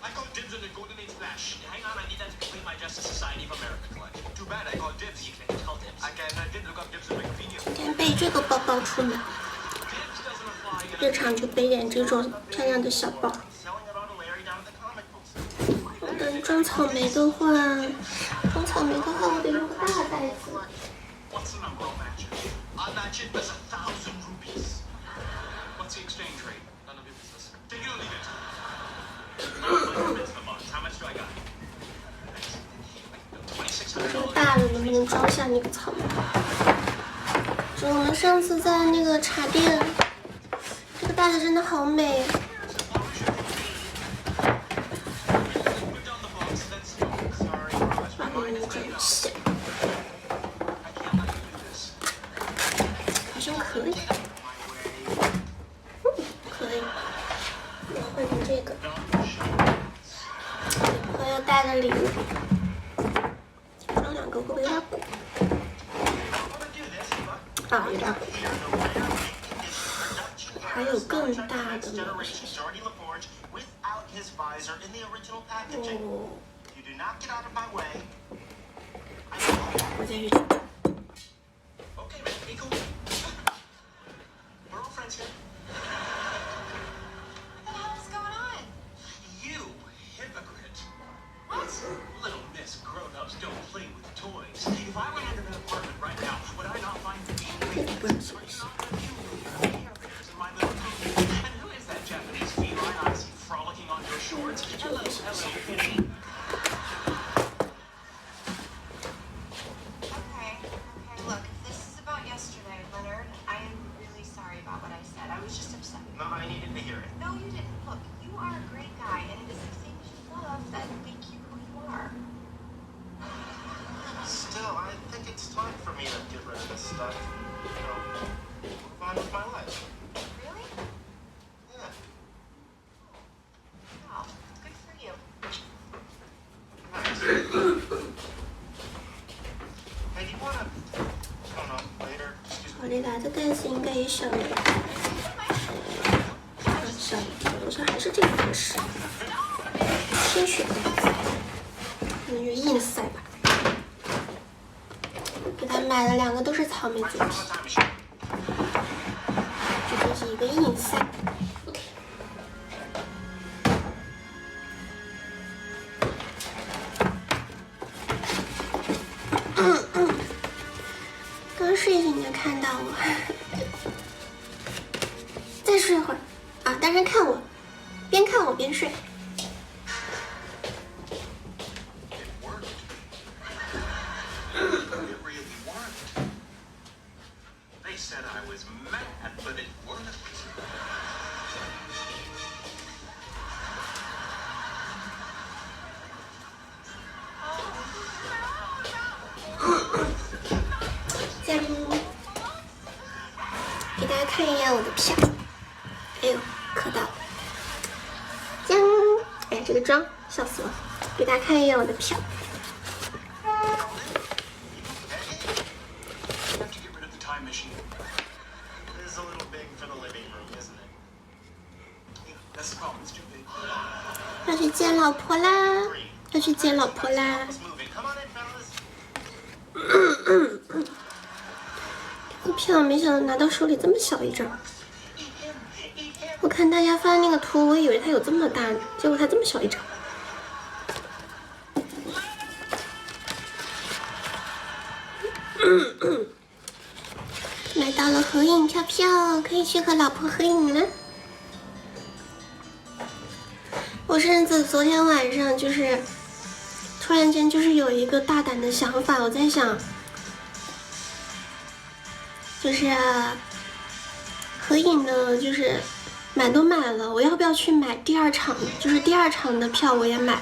I call dibs on the Golden Age Flash. Hang on, I need that to complete my Justice Society of America collection. Too bad I call dibs. You can call dibs. I did look up dibs in Wikipedia. 今天背这个包包出门， Dibs doesn't apply in 日常就背点这种漂亮的小包。 Selling it on to Larry down at the comic book store. 等种草莓的话，我得用个大袋子。 What's the number I'll match it? I'll match it with 1,000 rupees. What's the exchange rate? None of your business. Take it or leave it. How much do I got? 这个大的能不能装下那个草莓？就我们上次在那个茶店，这个袋子真的好美。真是，好像可以，可以，换成这个，朋友带的礼物。装两个会不会有点鼓？啊，有点鼓。还有更大的吗？我想想。 Without his visor in the original packaging. 哦， You do not get out of my way. 我再去找。 Okay, man, be cool. We're all friends here. What the hell is going on? You hypocrite. What? Little Miss grown-ups don't play with toys. If I went into that apartment right now, would I not find the bean? 不要小心。 In my little room. And who is that Japanese feline I see frolicking on your shorts? Hello, hello, Penny. Okay, look, if this is about yesterday, Leonard, I am really sorry about what I said. I was just upset. No, I needed to hear it. No, you didn't. Look, you are a great guy, and it is the things you love that make you who you are. Still, I think it's time for me to get rid of this stuff. You know, move on with my life. Really? Yeah. Wow, good for you. Hey, do you wanna, I don't know, later, excuse 我 me, 得把白的袋子应该也小一点，小一点，好像还是这个合适。天选袋子，那就硬塞吧。给他买了2个都是草莓主题，这就是一个硬塞。OK。刚睡醒就看到我，再睡会儿啊！当然看我，边看我边睡。They said I was mad, but it worked. 江，给大家看一眼我的票。哎呦，磕到了。江，哎，这个妆笑死我！给大家看一眼我的票。This is a little big for the living room, isn't it? That's the problem, it's too big. 要去见老婆啦！要去见老婆啦！ Let's move it. Come on in, fellas. 这个票没想到拿到手里这么小一张。我看大家发那个图，我以为它有这么大呢，结果它这么小一张。买到了合影票票，可以去和老婆合影了。我甚至昨天晚上就是突然间就是有一个大胆的想法，我在想，就是合影的，就是买都买了，我要不要去买第2场？就是第2场的票我也买，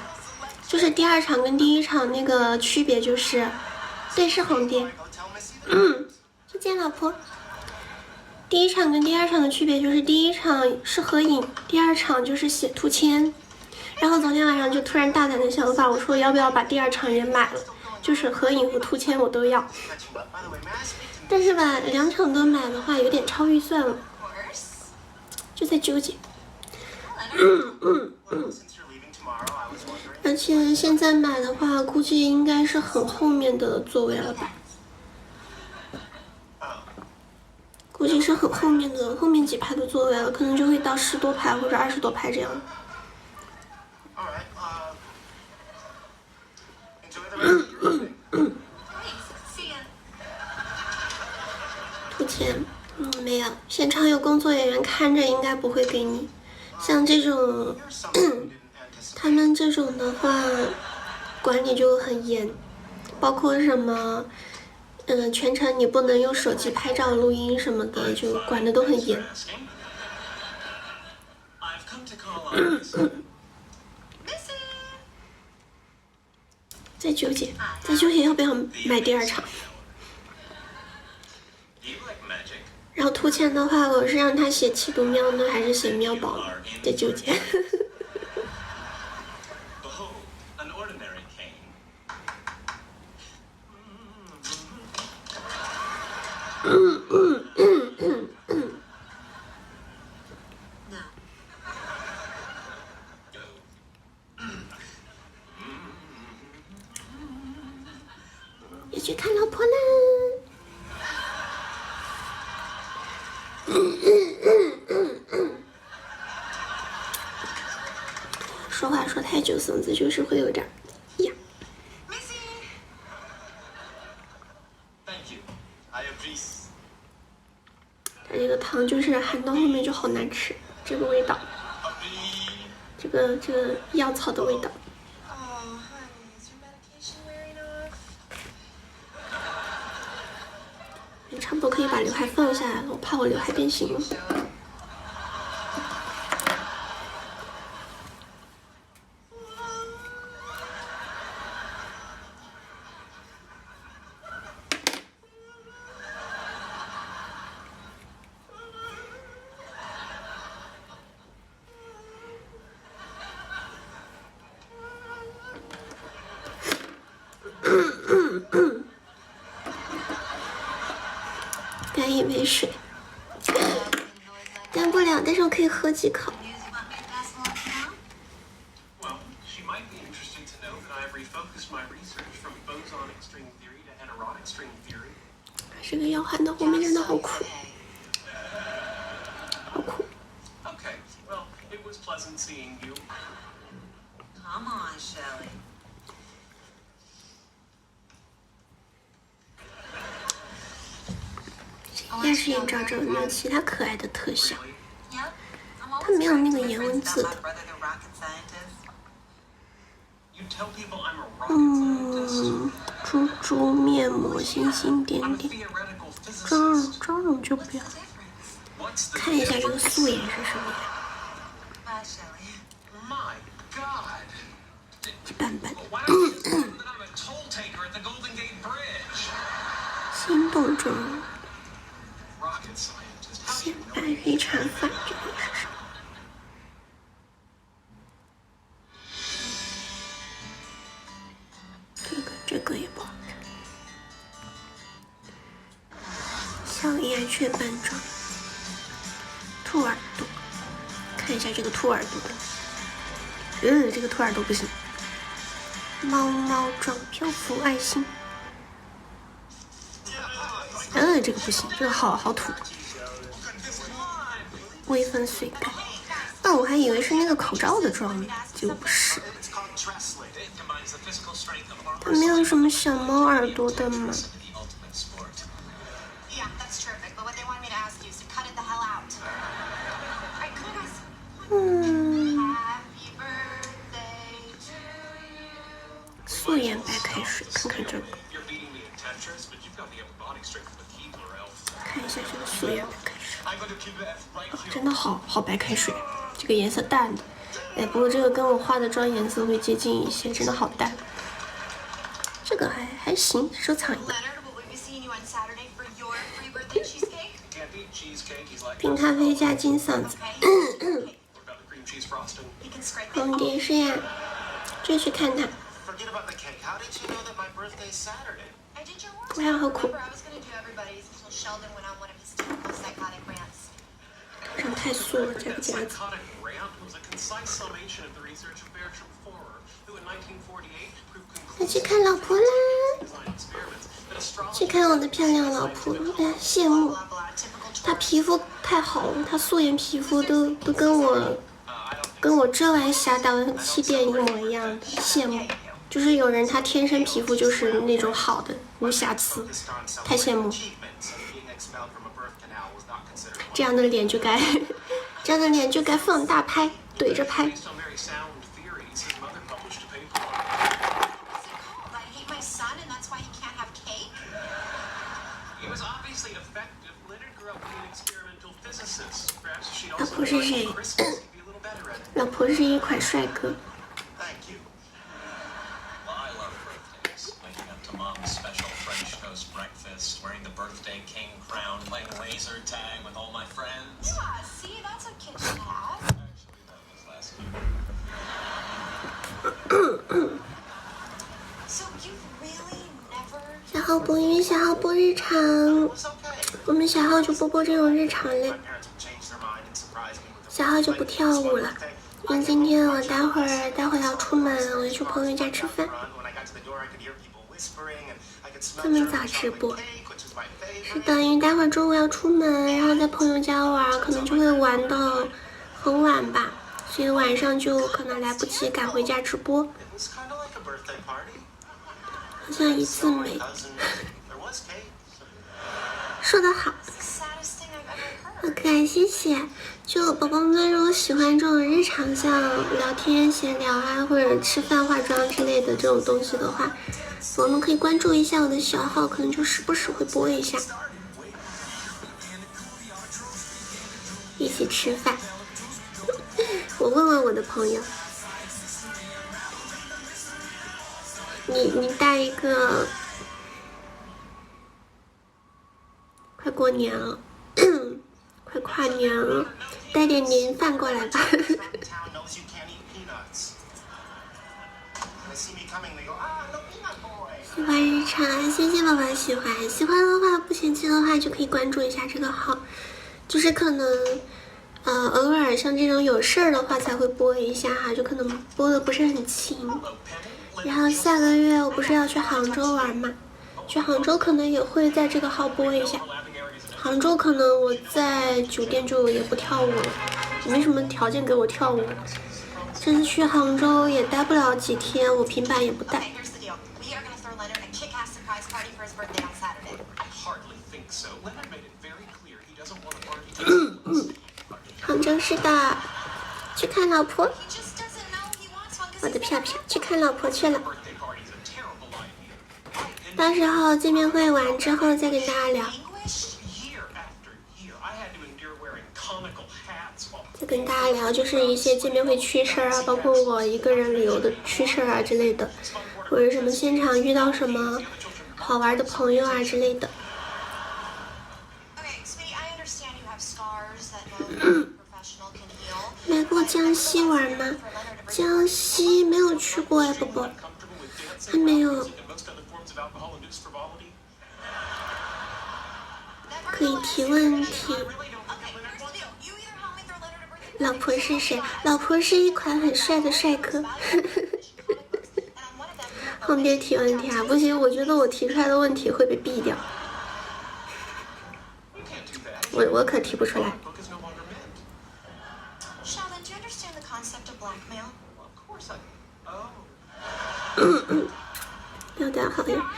就是第2场跟第1场那个区别就是，对，是红蝶，去见老婆。第1场跟第2场的区别就是第1场是合影，第2场就是写图签。然后昨天晚上就突然大胆的想法，我说要不要把第2场也买了，就是合影和图签我都要。但是吧，2场都买的话有点超预算了，就在纠结。而且现在买的话，估计应该是很后面的座位了吧？估计是很后面的，后面几排的座位了，可能就会到10多排或者20多排这样。图签，没有，现场有工作人员看着，应该不会给你。像这种，他们这种的话，管理就很严，包括什么，全程你不能用手机拍照、录音什么的，就管的都很严。在纠结要不要买第2场。然后图签的话，我是让他写七毒喵呢，还是写喵宝呢？在纠结。要去看老婆啦！说话说太久，嗓子就是会有点哑。它这个汤就是含到后面就好难吃，这个味道，这个药草的味道。你差不多可以把刘海放下来了，我怕我刘海变形了。一杯水。干不了，但是我可以喝几口。 Well, she might be interested to know that I have refocused my research from bosonic string theory to heterotic string theory. 这个要喊到后面真的好苦，好苦。 Okay, well, it was pleasant seeing you. Come on, Shelly. 夜视眼罩这没有其他可爱的特效， Yep. I'm 它没有那个 always 颜文字 about 的 my。brother, the rocket scientist. You tell people I'm a rocket scientist. 猪猪面膜星星 I'm 点 a 点， theoretical 妆容 physicist. 妆容就不要。 What's the 看一下这个素颜是什么呀？ Bye, Shelly. My God. 一般般。 Why don't you tell them that I'm a toll taker at the Golden Gate Bridge? 心动妆， Rocket scientist. How do 先 you know 把 me? 日常发这个是什么？这个也不好看。小鸦雀斑妆，兔耳朵，看一下这个兔耳朵的。这个兔耳朵不行。猫猫妆，漂浮爱心。这个不行，这个好土。微分碎盖，我还以为是那个口罩的妆呢，结果不是。 It's called Treslet. It combines the physical strength of a 它没有什么小猫耳朵的吗？ the ultimate sport. Yeah, that's terrific. But what they wanted me to ask you is to cut it the hell out. Alright, come on, guys. Happy birthday to you. 素颜白开水，看看这个， You're beating me in Tetris, but you've got the upper body strength of a Keebler elf. 看一下这个素颜白开水。 I'm going to keep it right here. 真的好白开水，这个颜色淡的，不过这个跟我化的妆颜色会接近一些，真的好淡。这个还行，收藏一个。 Leonard, will we be seeing you on Saturday for your free birthday cheesecake? Can't eat cheesecake. He's like, 冰咖啡加金嗓子， Okay. what about the cream cheese frosting? You can scrape it 红 off. 蝶是呀，这去看它， Forget about the cake. How did you know that my birthday's Saturday? I did your work. 不要好苦， Remember, I was going to do everybody's until Sheldon went on one of his typical psychotic rants. 头上太素了，这个 That 夹子。 psychotic rant was a concise summation of the research of Bertram Forer, who in 1948 proved 那去 conclusively 看老婆啦， design experiments that 去 astrology 看我的漂亮老婆，哎呀，羡慕。 Blah, blah, typical 她 Taurus. 皮肤太好了，她素颜皮肤都跟我遮完霞打完气垫一模一样，羡慕。就是有人他天生皮肤就是那种好的，无瑕疵， Focused on 太羡慕。 achievements, and being expelled from a birth canal was not considered one. 这样的脸就该，这样的脸就该放大拍，怼着拍。 based on very sound theories. His mother published a paper on it. What's it called? I hate my son, and that's why he can't have cake? He was obviously effective. Leonard grew up being an experimental physicist. Perhaps if she'd 老 also 婆是谁？ liked Christmas, he'd be a little better at it. 老婆是一款帅哥， Thank you. Well, I love birthdays. Waking up to mom's special French toast breakfast, wearing the birthday king crown, playing laser tag with all my friends. Yeah, see, that's a kid should have. Actually, that was last year. So you really never... 小号播音，小号播日常， It was okay. 我们小号就播这种日常嘞 My，parents would change their mind and surprise me with a 小号就不跳舞了。因为今天我待会要出门，我要去朋友家吃饭。 When I got to the door, I could hear people whispering, and I could smell 这么 German 早直播 chocolate cake, which is my 是 favorite. 的，因为待会儿中午要出门，然后在朋友家玩，可能就会玩到很晚吧，所以晚上就可能来不及赶回家直播。 It was kind of like a birthday party. 好像一字 So my 眉， cousin, there was cake. 说得好， It's the saddest thing I've ever 好 heard. 可爱，谢谢。就宝宝们如果喜欢这种日常像聊天闲聊啊，或者吃饭化妆之类的这种东西的话，我们可以关注一下我的小号，可能就时不时会播一下，一起吃饭。我问问我的朋友，你带一个，快过年了，快跨年了，带点年饭过来吧。 From town knows you can't eat peanuts. They see me coming, they go, ah, no peanut boy. 喜欢日常，谢谢宝宝喜欢。喜欢的话不嫌弃的话，就可以关注一下这个号。就是可能，偶尔像这种有事儿的话才会播一下哈，就可能播的不是很勤。然后下个月我不是要去杭州玩嘛，去杭州可能也会在这个号播一下。杭州可能我在酒店就也不跳舞了，没什么条件给我跳舞。这次去杭州也待不了几天，我平板也不带。 Okay, here's the deal. We are gonna throw Leonard a kick-ass surprise party for his birthday on Saturday. I hardly think so. Leonard made it very clear he doesn't want a party. 杭州市的，去看老婆， He just doesn't know he wants one 'cause 我的 he's 票 never 票去看老婆去了。 Birthday party's a terrible idea. 到时候见面会完之后再跟大家聊， English. Year after year, I had to endure wearing comical hats while 再跟大家聊就是一些见面会趣事啊，包括我一个人旅游的趣事啊之类的，或者什么现场遇到什么好玩的朋友啊之类的。 Okay, sweetie, I understand you have scars that no professional can heal. 来过江西玩吗？江西没有去过哎，宝宝， comfortable with dancing 还没有。 and most other forms of alcohol-induced frivolity. 可以提问题。 Okay, here's the deal. You either help me throw Leonard a birthday 老婆是谁？老婆是一款很帅的帅哥。 and on one of them, 后面提问题啊，不行，我觉得我提出来的问题会被毙掉， You can't do that. 我可提不出来。 Book is no longer meant. Sheldon, do you understand the concept of blackmail? Well, of course I. Oh. 要点好呀。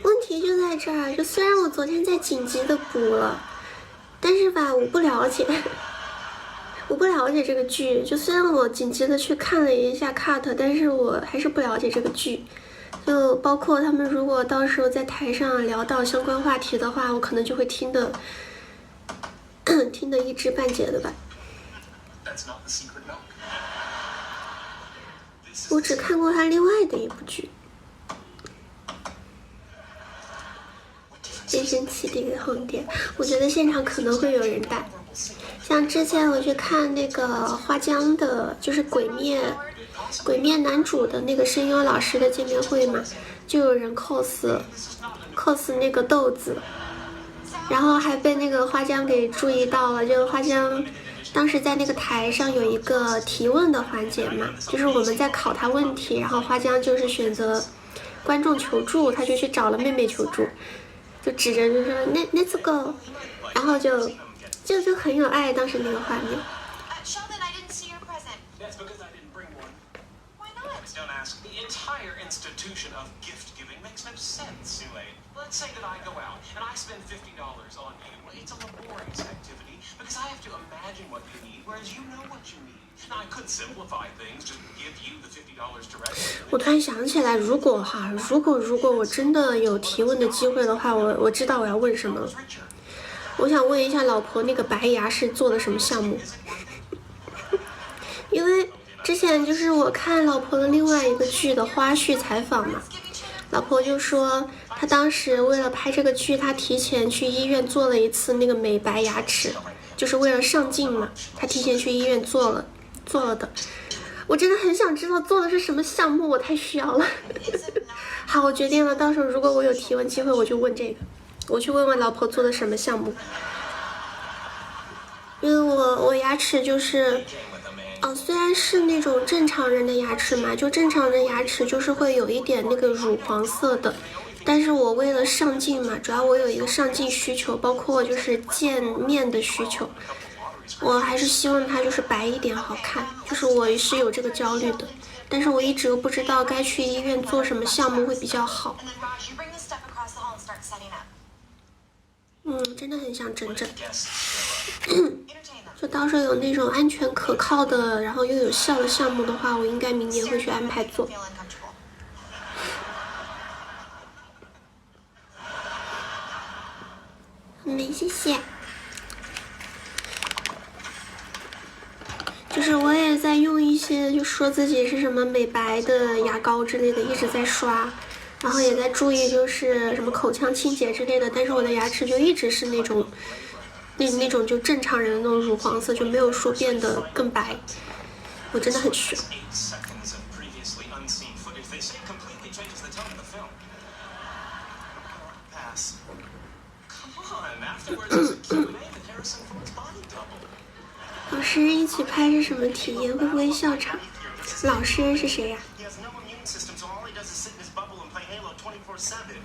问题就在这儿，就虽然我昨天在紧急的补了，但是吧，我不了解，我不了解这个剧。就虽然我紧急的去看了一下 cut， 但是我还是不了解这个剧。就包括他们如果到时候在台上聊到相关话题的话，我可能就会听得一知半解的吧。 That's not the secret milk. This is 我只看过他另外的一部剧。健身器这个红点，我觉得现场可能会有人带。像之前我去看那个花江的，就是鬼灭男主的那个声优老师的见面会嘛，就有人 cos 那个豆子，然后还被那个花江给注意到了。就花江当时在那个台上有一个提问的环节嘛，就是我们在考他问题，然后花江就是选择观众求助，他就去找了妹妹求助。就指着就说let's go， 然后就很有爱，当时那个画面。Sheldon, I didn't see your present. That's because I didn't bring one. Why not? Don't ask. The entire institution of gift giving makes no sense. Anyway, let's say that I go out and I spend $50 on you. It's a laborious activity because I have to imagine what you need, whereas you know what you need. Now I could simplify things, just give you the $50 directly. 我突然想起来，如果我真的有提问的机会的话，我知道我要问什么了。我想问一下老婆那个白牙是做的什么项目？因为之前就是我看老婆的另外一个剧的花絮采访嘛，老婆就说她当时为了拍这个剧，她提前去医院做了一次那个美白牙齿，就是为了上镜嘛，她提前去医院做了的。我真的很想知道做的是什么项目，我太需要了。好，我决定了，到时候如果我有提问机会，我就问这个，我去问问老婆做的什么项目。因为我牙齿就是，虽然是那种正常人的牙齿嘛，就正常人牙齿就是会有一点那个乳黄色的，但是我为了上镜嘛，主要我有一个上镜需求，包括就是见面的需求。我还是希望它就是白一点好看，就是我是有这个焦虑的，但是我一直都不知道该去医院做什么项目会比较好。And then Raj, you bring this stuff across the hall and start setting up. 真的很想整整， Entertain them. 就到时候有那种安全可靠的，然后又有效的项目的话，我应该明年会去安排做。 Feel uncomfortable. 谢谢。就是我也在用一些，就说自己是什么美白的牙膏之类的，一直在刷，然后也在注意就是什么口腔清洁之类的，但是我的牙齿就一直是那种就正常人的那种乳黄色，就没有说变得更白，我真的很需要。 8 seconds of previously unseen footage. They say changes the tone of the film. Pass. Come on, afterwards there's a Q&A with Harrison Ford's body double. 老师一起拍是什么体验？会不会笑场？老师是谁呀、He has no immune system, so all he does is sit in his bubble and play Halo 24/7.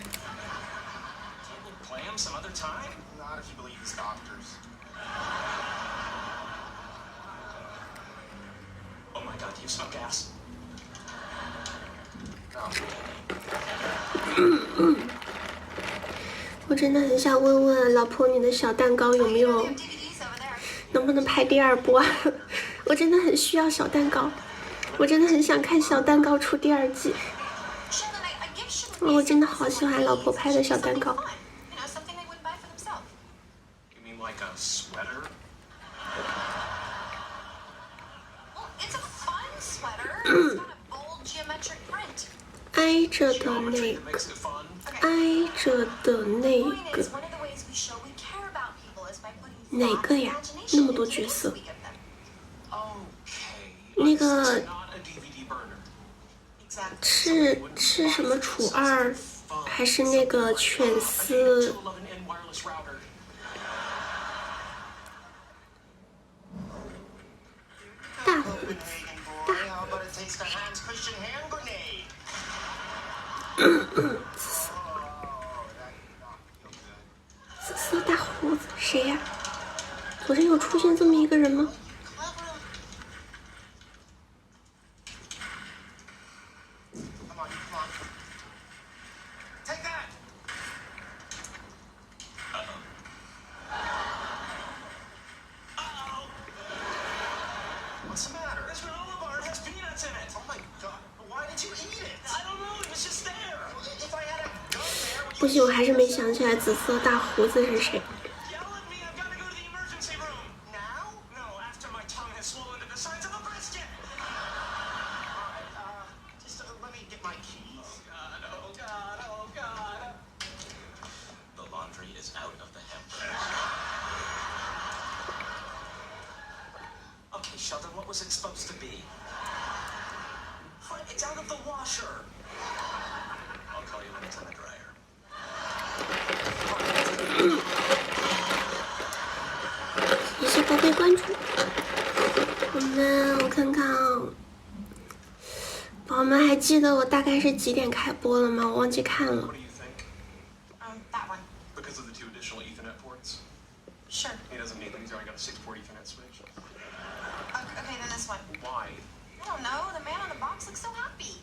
Can't we play him some other time? Not if you believe his doctors. Oh my god, do you smell gas? 我真的很想问问老婆，你的小蛋糕有没有， DVDs over there. 能不能拍第二部啊？我真的很需要小蛋糕，我真的很想看小蛋糕出第二季。 Sheldon, I give Sheldon 我真的好喜欢老婆拍的小蛋糕。 fun. You know, something they wouldn't buy for themselves. You mean like a sweater? Well, it's a fun sweater. It's got a bold geometric print. 挨着的 Geometry 那 that 个， makes it fun? 挨着的那 Point 个 is, one of the ways we show we care about people is by putting 哪 thought 个 and 呀？ imagination 那么多 into 角 the 色 gifts we give them. Okay. 那个 This is not a DVD burner. Exactly. 是什么楚二，还是那个犬司？ 211N wireless router. 大 Copenhagen boy, how about a taste of Hans Christian hand grenade? Oh, that did not feel good. 紫色大胡子谁呀、昨天有出现这么一个人吗？ Come on, come on. Take that! Uh-oh. What's the matter? This granola bar has peanuts in it. Oh my god, why did you eat it? I don't know, it was just there. If I had a gun there, would 不行，我还是没想起来紫色大胡子是谁。 Yell at me, I've got to go to the emergency room. now? No, after my tongue has swollen to the size of a brisket. Just let me get my keys. God, oh God, oh God. The laundry is out of the hamper. Okay, Sheldon, what was it supposed to be? Fine, it's out of the washer. I'll call you when it's in the dryer. 谢谢宝贝关注。我看看啊，宝宝们还记得我大概是几点开播了吗？我忘记看了 What。do you think? That one. Because of the two additional Ethernet ports? Sure. He doesn't need them. He's already got a 6-port Ethernet switch. Okay, then this one. Why? I don't know. The man on the box looks so happy.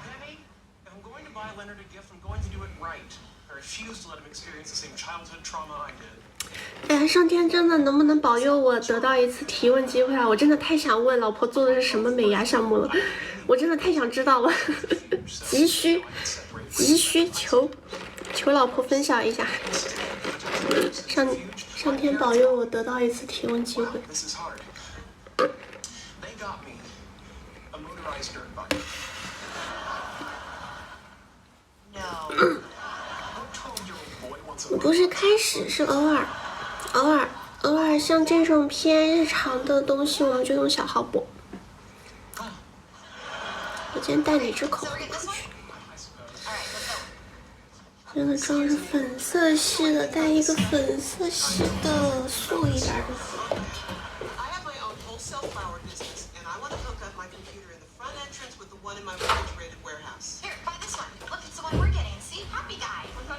Penny, if I'm going to buy Leonard a gift, I'm going to do it right. I refuse to let him experience the same childhood trauma I did. 哎呀，上天真的能不能保佑我得到一次提问机会啊？我真的太想问老婆做的是什么美牙项目了，我真的太想知道了，急需求老婆分享一下，上天保佑我得到一次提问机会。 This is hard. They got me a motorized dirt bike. No. What 12-year-old boy wants a 不是开始，是偶尔像这种偏日常的东西，我们就用小号播。我今天带哪只口 So 红 we're getting 出 this one? 去？ All right, let's go. 这个妆是粉色系的，带一个粉色系的素一点的。 I have my own wholesale flower business, and I want to hook up my computer in the front entrance with the one in my refrigerated warehouse. Here, buy this one. Look, it's the one we're getting. See? Happy guy. No.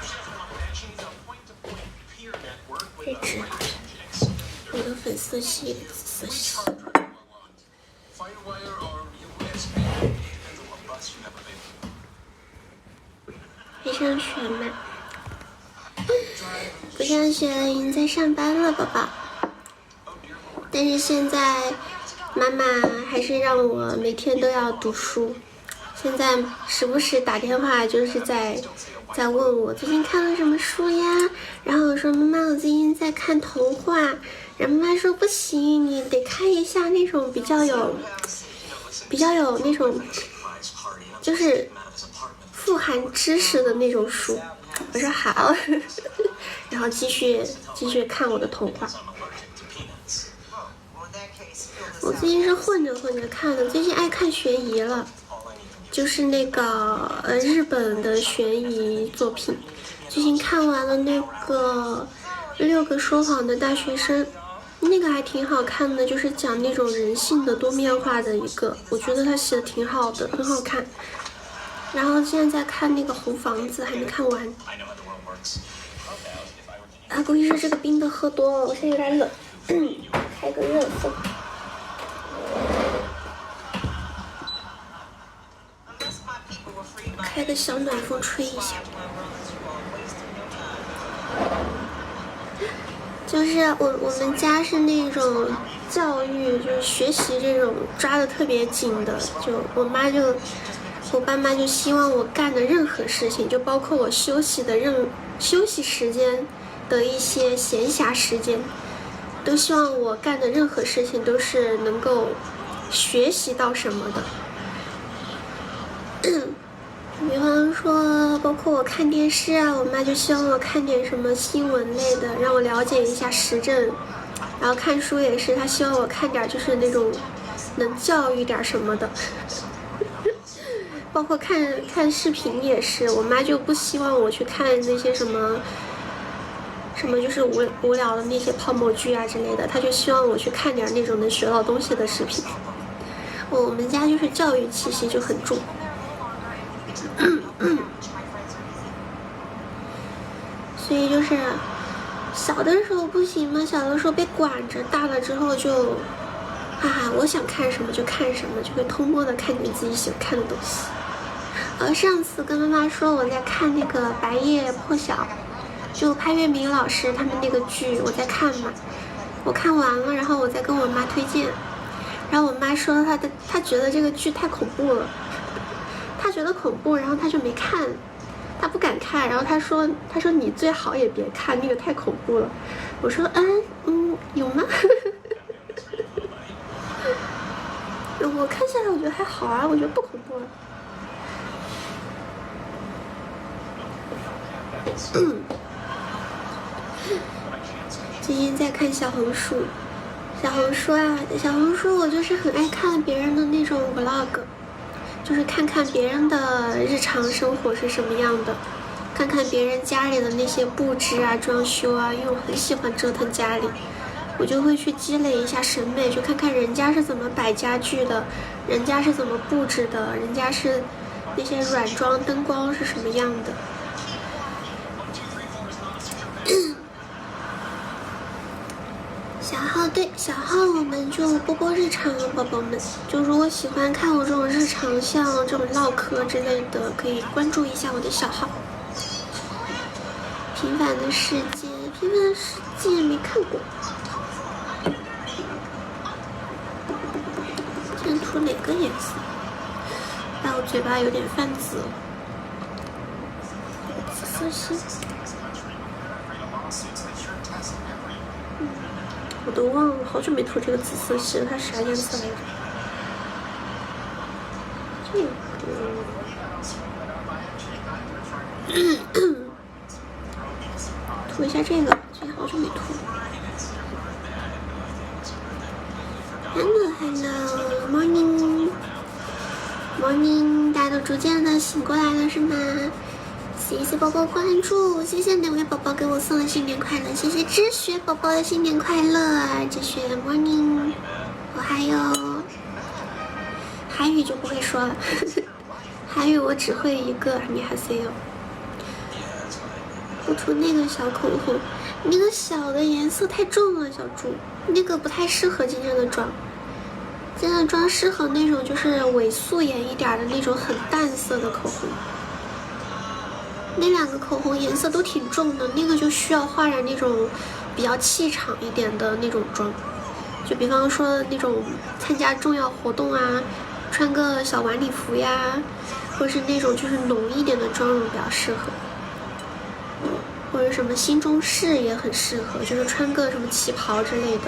She doesn't want that. She needs a point-to-point peer network with a 这只 range extender. 有个粉色系，紫色 Which 系。 hard drive do I want? Firewire or USB? Depends on what bus you have available. 非常全满。不上学了，已经在上班了，宝宝。 Oh dear lord. 但是现在妈妈还是让我每天都要读书。现在时不时打电话，就是在问我最近看了什么书呀。然后我说妈妈，我最近在看童话。然后妈妈说不行，你得看一下那种比较有那种，就是富含知识的那种书。我说好，然后继续看我的童话。 I'm allergic to peanuts. Well, in that case, fill this 我最近是混着看的，最近爱看悬疑了，就是那个日本的悬疑作品。最近看完了那个6个说谎的大学生，那个还挺好看的，就是讲那种人性的多面化的一个，我觉得他写的挺好的，很好看。然后现在在看那个红房子，还没看完。啊，估计是这个冰的喝多了，我现在有点冷，开个热风。开个小暖风吹一下。就是我们家是那种教育，就是学习这种抓的特别紧的，就我爸妈就希望我干的任何事情，就包括我休息时间的一些闲暇时间，都希望我干的任何事情都是能够学习到什么的。比方说包括我看电视啊，我妈就希望我看点什么新闻类的，让我了解一下时政。然后看书也是，她希望我看点就是那种能教育点什么的。包括看视频也是，我妈就不希望我去看那些什么就是无聊的那些泡沫剧啊之类的，她就希望我去看点那种能学到东西的视频。我们家就是教育气息就很重。所以就是小的时候不行嘛，小的时候被管着，大了之后就我想看什么就看什么，就会偷摸的看见自己喜欢看的东西。上次跟妈妈说我在看那个《白夜破晓》，就潘粤明老师他们那个剧，我在看嘛，我看完了，然后我再跟我妈推荐，然后我妈说她觉得这个剧太恐怖了，她觉得恐怖，然后她就没看，她不敢看，然后她说你最好也别看，那个太恐怖了。我说有吗？我看下来我觉得还好啊，我觉得不恐怖啊。最近在看小红书我就是很爱看别人的那种 vlog， 就是看看别人的日常生活是什么样的，看看别人家里的那些布置啊装修啊，因为我很喜欢折腾家里，我就会去积累一下审美，去看看人家是怎么摆家具的，人家是怎么布置的，人家是那些软装灯光是什么样的。小号我们就播日常了，宝宝们，就如果喜欢看我这种日常像这种唠嗑之类的，可以关注一下我的小号。平凡的世界没看过，先涂哪个颜色？我嘴巴有点泛紫了，紫色系。我都忘了，好久没涂这个紫色系了，它啥颜色来着？这个，涂一下这个，最近好久没涂。Hello, morning，大家都逐渐的醒过来了是吗？谢谢宝宝关注，谢谢哪位宝宝给我送了新年快乐，谢谢知学宝宝的新年快乐，知学 morning， 我还有韩语就不会说了，韩语我只会一个，你还是有。我涂那个小口红，那个小的颜色太重了，小猪，那个不太适合今天的妆。今天的妆适合那种就是伪素颜一点的那种很淡色的口红。那两个口红颜色都挺重的，那个就需要画点那种比较气场一点的那种妆，就比方说那种参加重要活动啊，穿个小晚礼服呀，或者是那种就是浓一点的妆容比较适合，或者什么新中式也很适合，就是穿个什么旗袍之类的。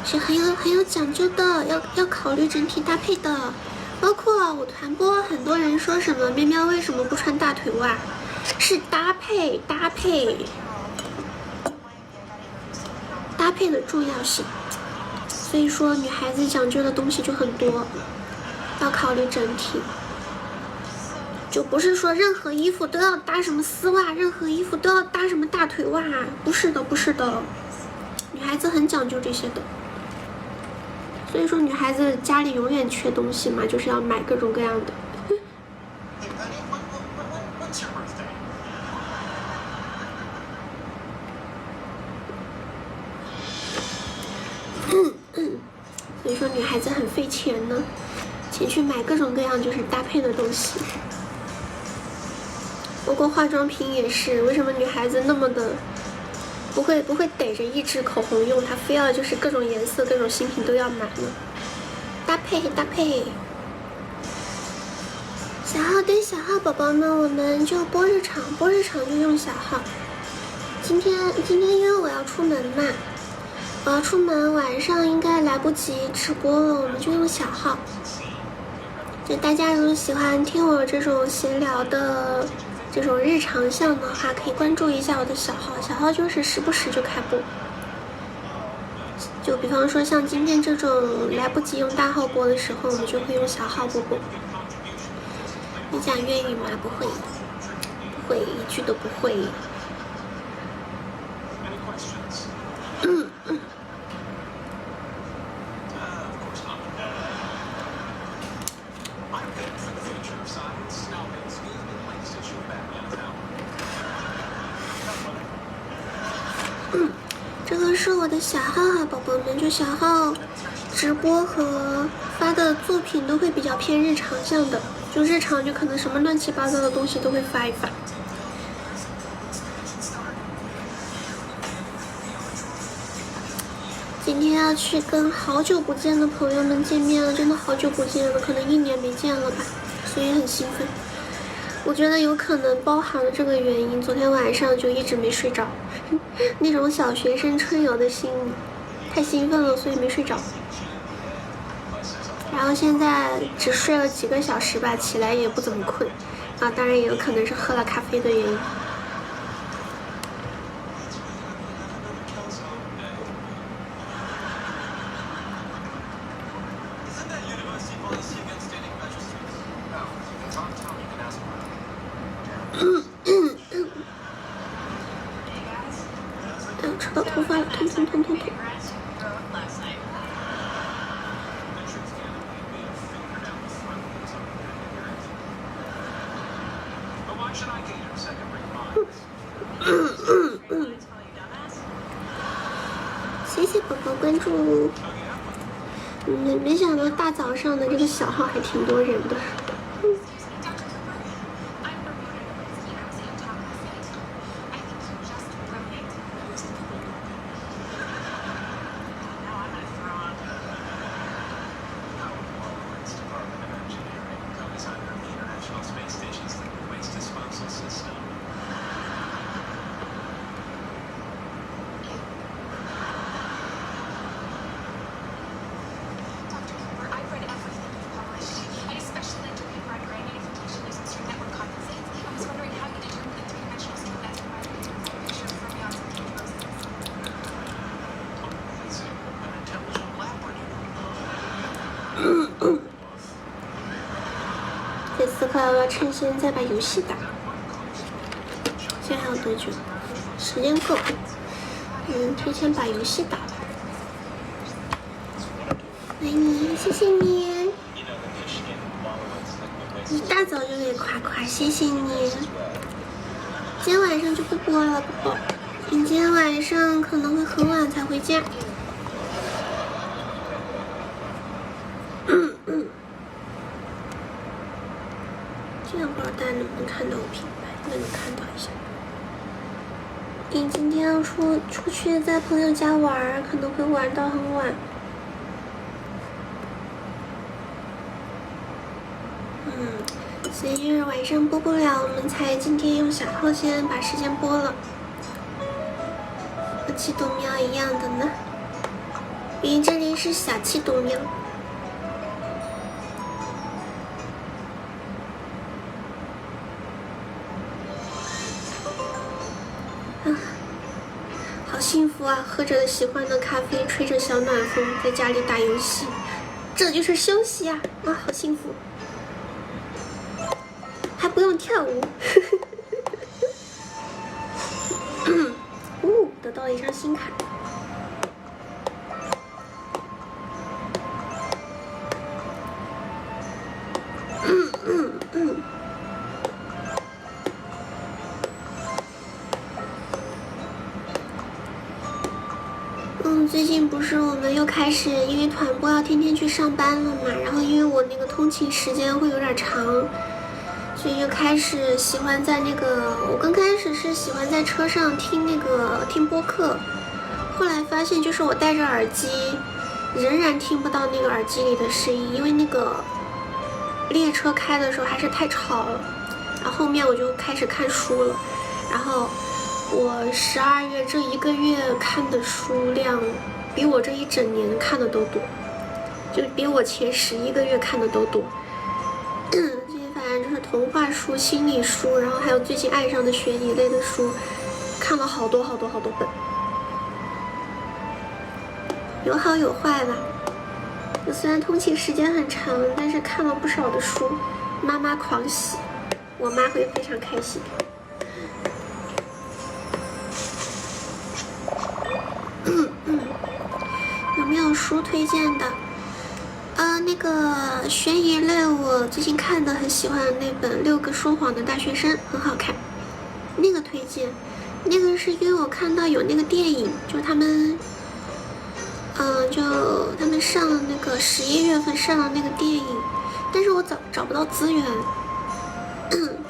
是很有讲究的，要考虑整体搭配的。包括我团播很多人说什么喵喵为什么不穿大腿袜，是搭配的重要性。所以说女孩子讲究的东西就很多，要考虑整体，就不是说任何衣服都要搭什么丝袜，任何衣服都要搭什么大腿袜，不是的，不是的，女孩子很讲究这些的。所以说女孩子家里永远缺东西嘛，就是要买各种各样的。Hey, Penny, what's your birthday? 所以说女孩子很费钱呢，钱去买各种各样就是搭配的东西。包括化妆品也是，为什么女孩子那么的不会逮着一支口红用，她非要就是各种颜色各种新品都要买呢？搭配搭配。小号对小号宝宝们，我们就播日常就用小号。今天因为我要出门嘛，我要出门，晚上应该来不及直播了，我们就用小号。就大家如果喜欢听我这种闲聊的这种日常项的话，可以关注一下我的小号，小号就是时不时就开播。就比方说像今天这种来不及用大号播的时候，我们就会用小号播播。你讲粤语吗？不会，不会，一句都不会。这个是我的小号哈，宝宝们，就小号直播和发的作品都会比较偏日常向的，就日常就可能什么乱七八糟的东西都会发一发。今天要去跟好久不见的朋友们见面了，真的好久不见了，可能1年没见了吧，所以很兴奋。我觉得有可能包含了这个原因，昨天晚上就一直没睡着，那种小学生春游的心理，太兴奋了，所以没睡着。然后现在只睡了几个小时吧，起来也不怎么困，啊，当然也有可能是喝了咖啡的原因。扯到头发了，痛痛痛痛痛！谢谢宝宝关注。没想到大早上的这个小号还挺多人的。这4块我要趁现在把游戏打。现在还有多久？时间够。提前把游戏打了。爱你，谢谢你。一大早就给夸夸，谢谢你。今天晚上就不播了，宝宝。你今天晚上可能会很晚才回家。这样不知道大家能不能看到我品牌，应该能看到一下。你今天要出去在朋友家玩，可能会玩到很晚。所以晚上播不了，我们才今天用小号先把时间播了。和气动喵一样的呢，因为这里是小气动喵。好幸福福啊，喝着喜欢的咖啡，吹着小暖风，在家里打游戏，这就是休息啊！啊，好幸福，还不用跳舞。得到了一张新卡。最近不是我们又开始因为团播要天天去上班了嘛，然后因为我那个通勤时间会有点长，所以就开始喜欢在那个，我刚开始是喜欢在车上听播客，后来发现就是我戴着耳机仍然听不到那个耳机里的声音，因为那个列车开的时候还是太吵了。然后后面我就开始看书了，然后我12月这1个月看的书量比我这一整年看的都多，就比我前11个月看的都多。这些反正就是童话书、心理书，然后还有最近爱上的悬疑类的书，看了好多本，有好有坏吧。我虽然通勤时间很长，但是看了不少的书，妈妈狂喜，我妈会非常开心。有没有书推荐的？那个悬疑类，我最近看的很喜欢那本《6个说谎的大学生》，很好看，那个推荐。那个是因为我看到有那个电影，就他们上了那个11月份上了那个电影，但是我找不到资源，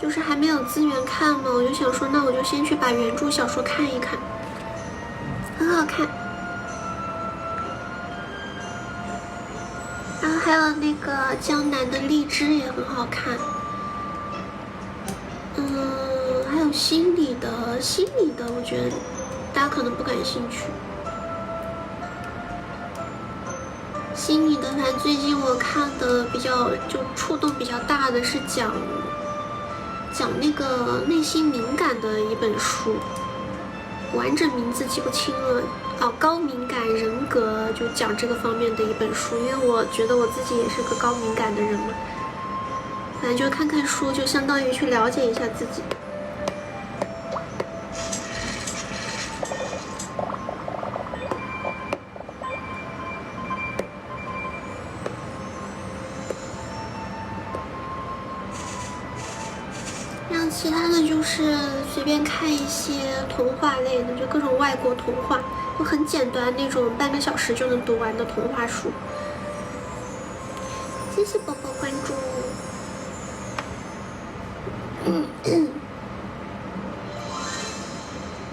就是还没有资源看嘛，我就想说，那我就先去把原著小说看一看，很好看。然后还有那个江南的荔枝也很好看，还有心理的，我觉得大家可能不感兴趣。心理的，反正最近我看的比较就触动比较大的是讲那个内心敏感的一本书，完整名字记不清了。高敏感人格，就讲这个方面的一本书，因为我觉得我自己也是个高敏感的人嘛，反正就看看书，就相当于去了解一下自己。然后其他的就是随便看一些童话类的，就各种外国童话，就很简单那种半个小时就能读完的童话书。谢谢宝宝关注。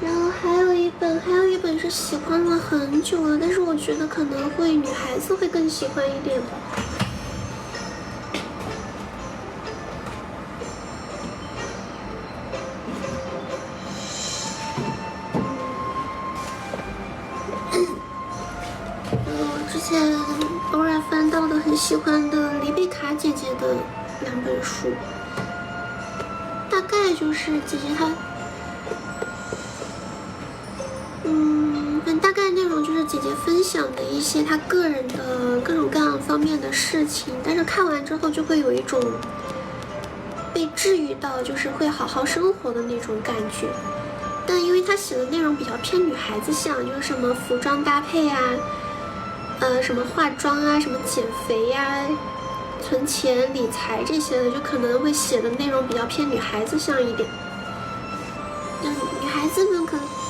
然后还有一本是喜欢了很久了，但是我觉得可能会女孩子会更喜欢一点的。偶尔翻到的很喜欢的黎贝卡姐姐的2本书，大概就是姐姐她，大概内容就是姐姐分享的一些她个人的各种各样方面的事情，但是看完之后就会有一种被治愈到，就是会好好生活的那种感觉。但因为她写的内容比较偏女孩子向，就是什么服装搭配啊。什么化妆啊，什么减肥呀、存钱、理财这些的，就可能会写的内容比较偏女孩子向一点。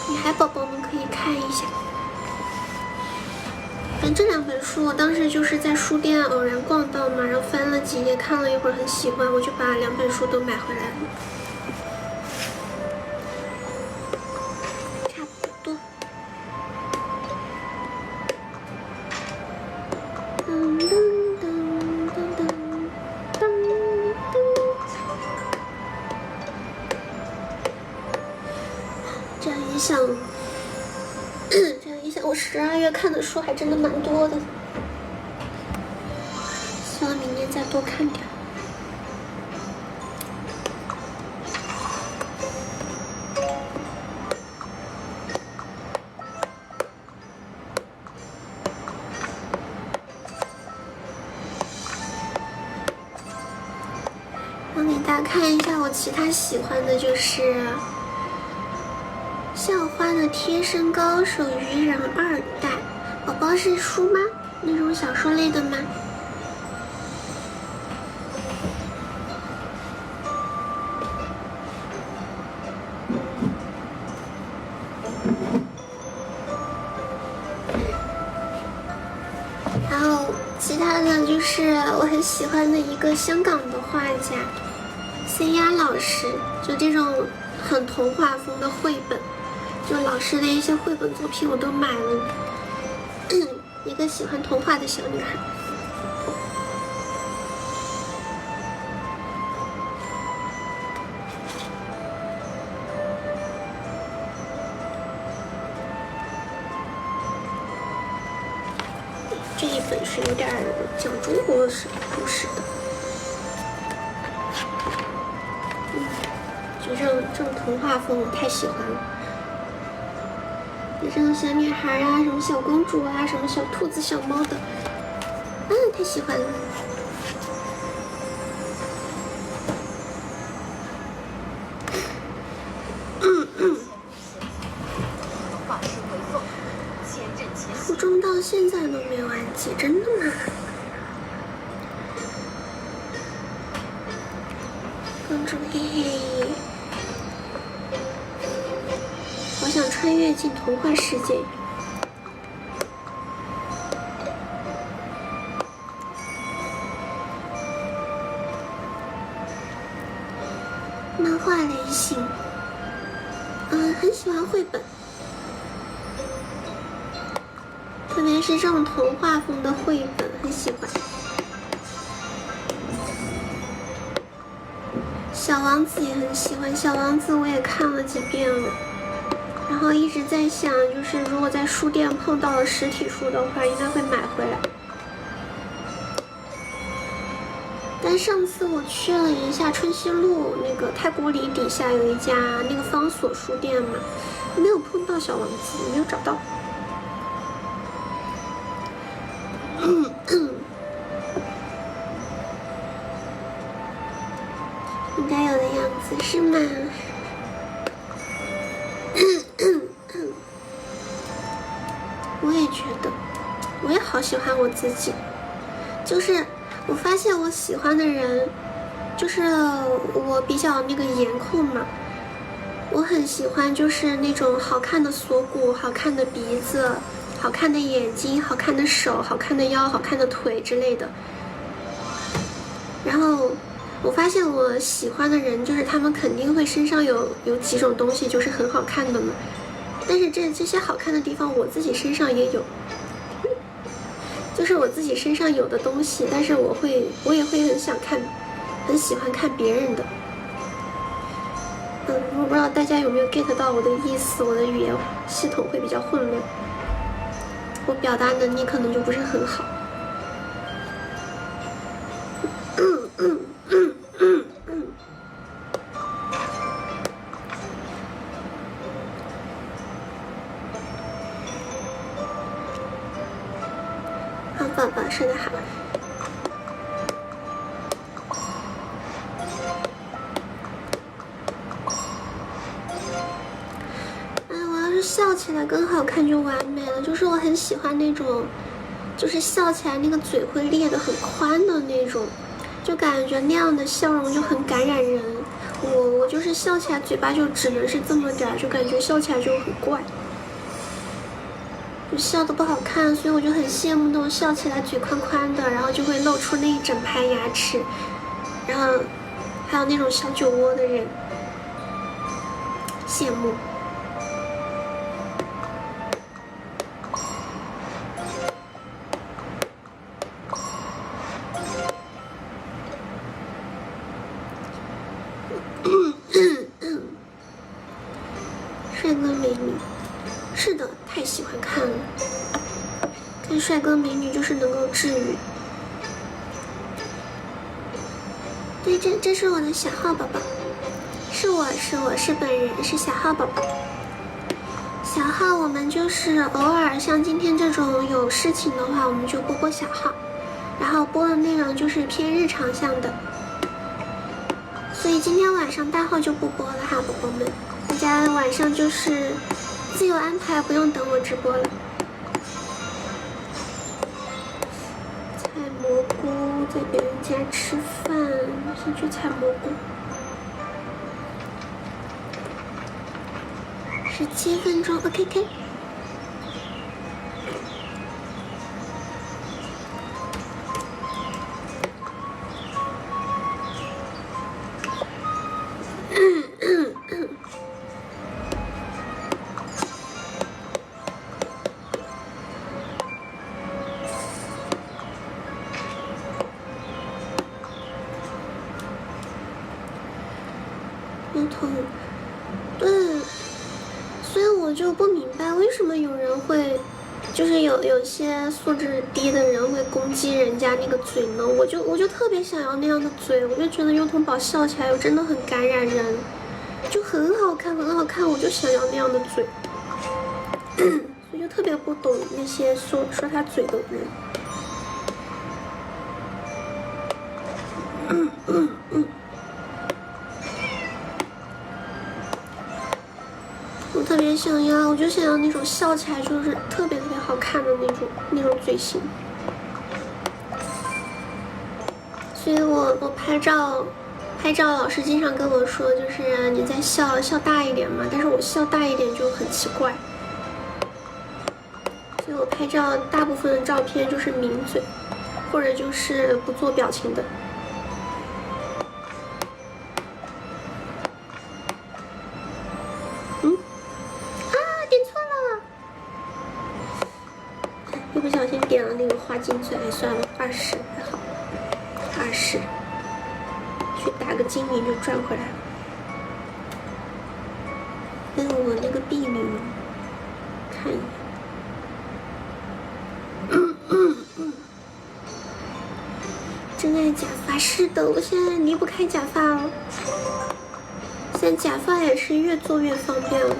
女孩宝宝们可以看一下。反正这2本书，我当时就是在书店偶然逛到嘛，然后翻了几页，看了一会儿很喜欢，我就把2本书都买回来了。这样一想，我12月看的书还真的蛮多的，希望明年再多看点。给大家看一下我其他喜欢的，就是校花的贴身高手鱼人2代。宝宝是书吗？那种小说类的吗？然后其他的就是我很喜欢的一个香港的画家 C 丫老师，就这种很童话风的绘本，就老师的一些绘本作品我都买了。一个喜欢童话的小女孩。这一本是有点讲中国史故事的，就这种童话风我太喜欢了。这种小女孩啊，什么小公主啊，什么小兔子、小猫的，太喜欢了。初中到现在都没有完结，真的吗？公主嘿嘿，我想穿越进童话世界。漫画类型，很喜欢绘本。特别是这种童话风的绘本，很喜欢。小王子也很喜欢，小王子我也看了几遍了，然后一直在想，就是如果在书店碰到了实体书的话，应该会买回来。但上次我去了一下春熙路那个太古里底下有一家那个方所书店嘛，没有碰到小王子，没有找到。应该有的样子是吗？我也觉得，我也好喜欢我自己。就是我发现我喜欢的人，就是我比较那个颜控嘛，我很喜欢就是那种好看的锁骨、好看的鼻子、好看的眼睛、好看的手、好看的腰、好看的腿之类的。然后我发现我喜欢的人，就是他们肯定会身上有几种东西就是很好看的嘛，但是这些好看的地方我自己身上也有，就是我自己身上有的东西，但是我也会很想看，很喜欢看别人的。我不知道大家有没有 get 到我的意思，我的语言系统会比较混乱，我表达能力可能就不是很好。好宝宝说得好。我要是笑起来更好看就完美了，就是我很喜欢那种，就是笑起来那个嘴会裂得很宽的那种，就感觉那样的笑容就很感染人。我就是笑起来嘴巴就只能是这么点儿，就感觉笑起来就很怪，就笑得不好看，所以我就很羡慕那种笑起来嘴宽宽的，然后就会露出那一整排牙齿，然后还有那种小酒窝的人，羡慕。帅哥美女，是的，太喜欢看了。看帅哥美女就是能够治愈。对，这是我的小号宝宝，是我是本人，是小号宝宝。小号我们就是偶尔像今天这种有事情的话，我们就播小号，然后播的内容就是偏日常向的。所以今天晚上大号就不播了哈，宝宝们，大家晚上就是自由安排，不用等我直播了。采蘑菇，在别人家吃饭，先去采蘑菇。17分钟 ，OK。所以我就不明白为什么有人会，就是有些素质低的人会攻击人家那个嘴呢？我就特别想要那样的嘴，我就觉得幼童宝笑起来真的很感染人，就很好看，我就想要那样的嘴，所以就特别不懂那些说他嘴的人。我特别想要，我就想要那种笑起来就是特别好看的那种嘴型。所以我拍照，老师经常跟我说，就是你再笑大一点嘛，但是我笑大一点就很奇怪。所以我拍照大部分的照片就是抿嘴，或者就是不做表情的。不小心点了那个花金嘴，算了，20还好，20，去打个精灵就赚回来了。哎，我那个婢女，看一眼。真爱假发，是的，我现在离不开假发了。现在假发也是越做越方便了。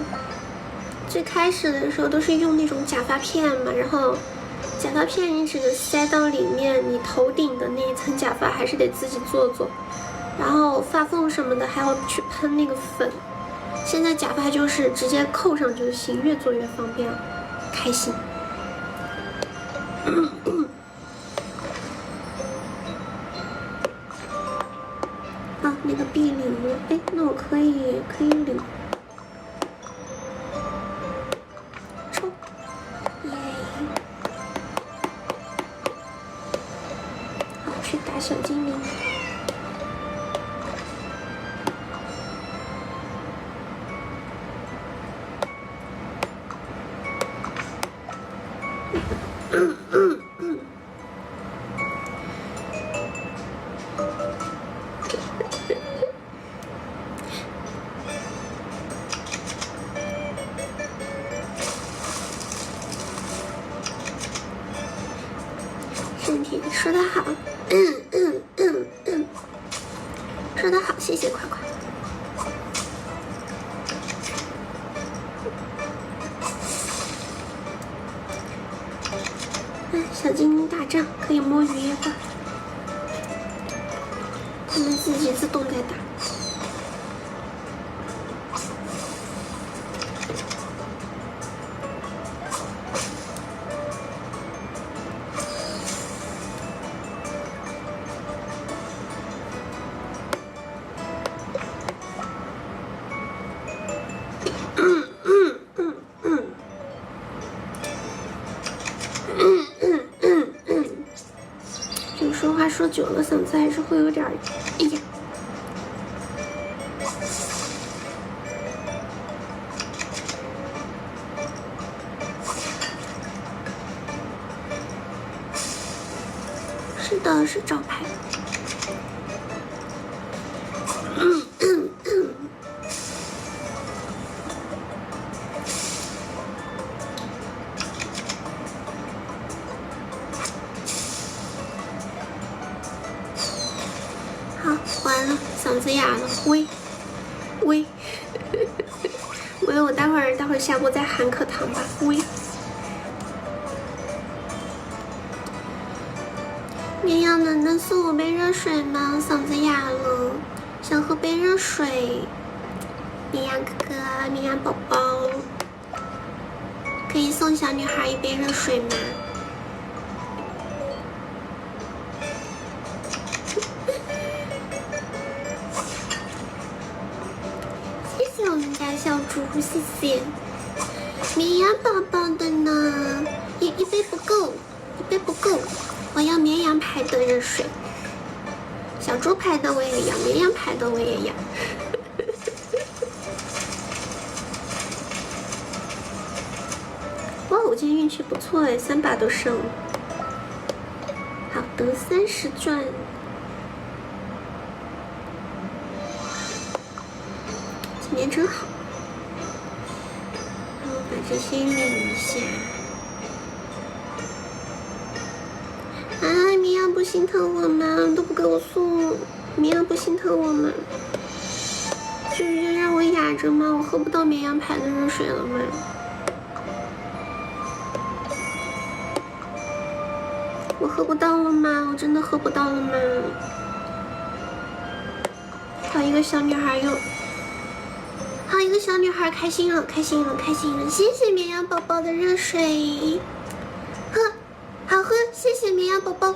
最开始的时候都是用那种假发片嘛，然后假发片你只能塞到里面，你头顶的那一层假发还是得自己做，然后发缝什么的还要去喷那个粉。现在假发就是直接扣上就行，越做越方便了，开心。啊，那个臂领了，哎，那我可以领。去打小精灵。身体说得好。说得好，谢谢夸夸。小精灵打仗可以摸鱼一会儿，他们自己自动在打。就说话说久了，嗓子还是会有点哑。是的，是招牌。好，完了，嗓子哑了，喂，喂，喂，我待会儿下播再喊颗糖吧，喂。绵羊能送我杯热水吗？嗓子哑了，想喝杯热水。绵羊哥哥，绵羊宝宝，可以送小女孩一杯热水吗？谢谢我们家小猪，谢谢。绵羊宝宝的呢？一杯不够，一杯不够，我要绵羊牌的热水。小猪牌的我也要，绵羊牌的我也要。哇，我今天运气不错哎，3把都上了。好的，30钻。今天真好。然后把这些领一下。啊，绵羊不心疼我吗？都不给我送，绵羊不心疼我吗？就让我哑着吗？我喝不到绵羊牌的热水了吗？我喝不到了吗？我真的喝不到了吗？好，一个小女孩又，好，一个小女孩开心了，开心了，开心了！谢谢绵羊宝宝的热水，喝，好喝，谢谢绵羊宝宝。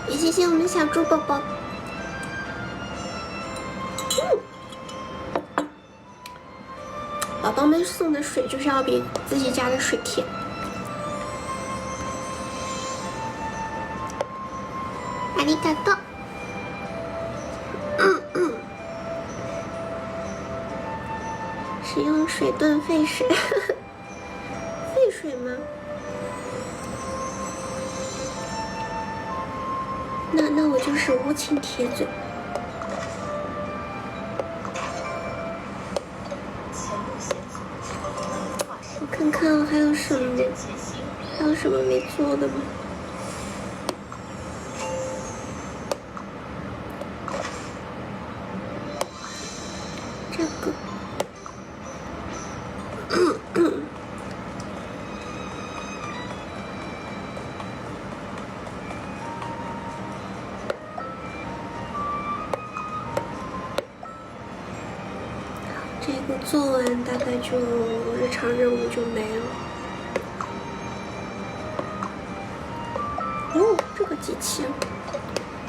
也谢谢我们小猪宝宝。宝宝们送的水就是要比自己家的水甜。ありがとう。使用水炖沸水，沸水吗？那我就是无情铁嘴。我看看还有什么没做的吗？这个，这个做完大概就日常任务就没了。哦，这个机器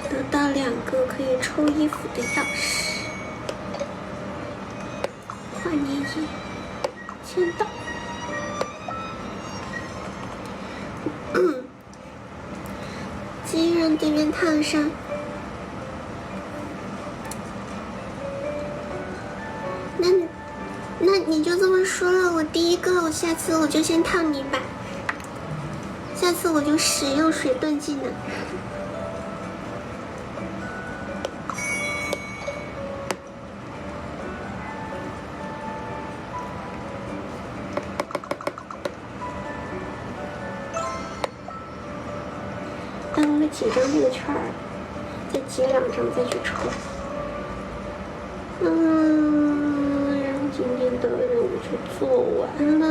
得到2个可以抽衣服的钥匙，画粘液，签到。继续让对面烫上。那你就这么说了，我第一个，我下次我就先烫你吧。下次我就使用水炖技能。当了几张这个券儿，再集2张再去抽。然后今天的任务就做完了，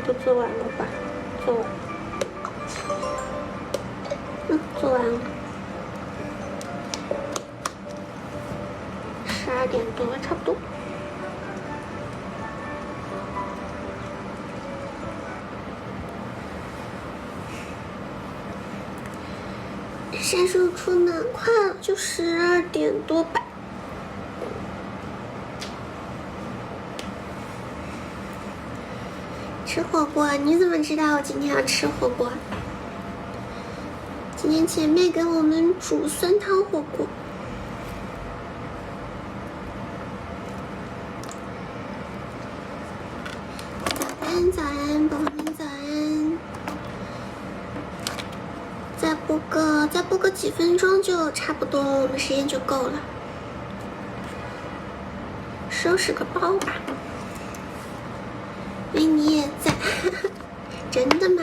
都做完了吧？做完。做完了。12点多了，差不多。闪烁出门快了，就12点多吧。吃火锅，你怎么知道我今天要吃火锅？今天姐妹给我们煮酸汤火锅。早安，早安，宝宝们早安。再播个几分钟就差不多，我们时间就够了。收拾个包吧。喂，你也在？真的吗？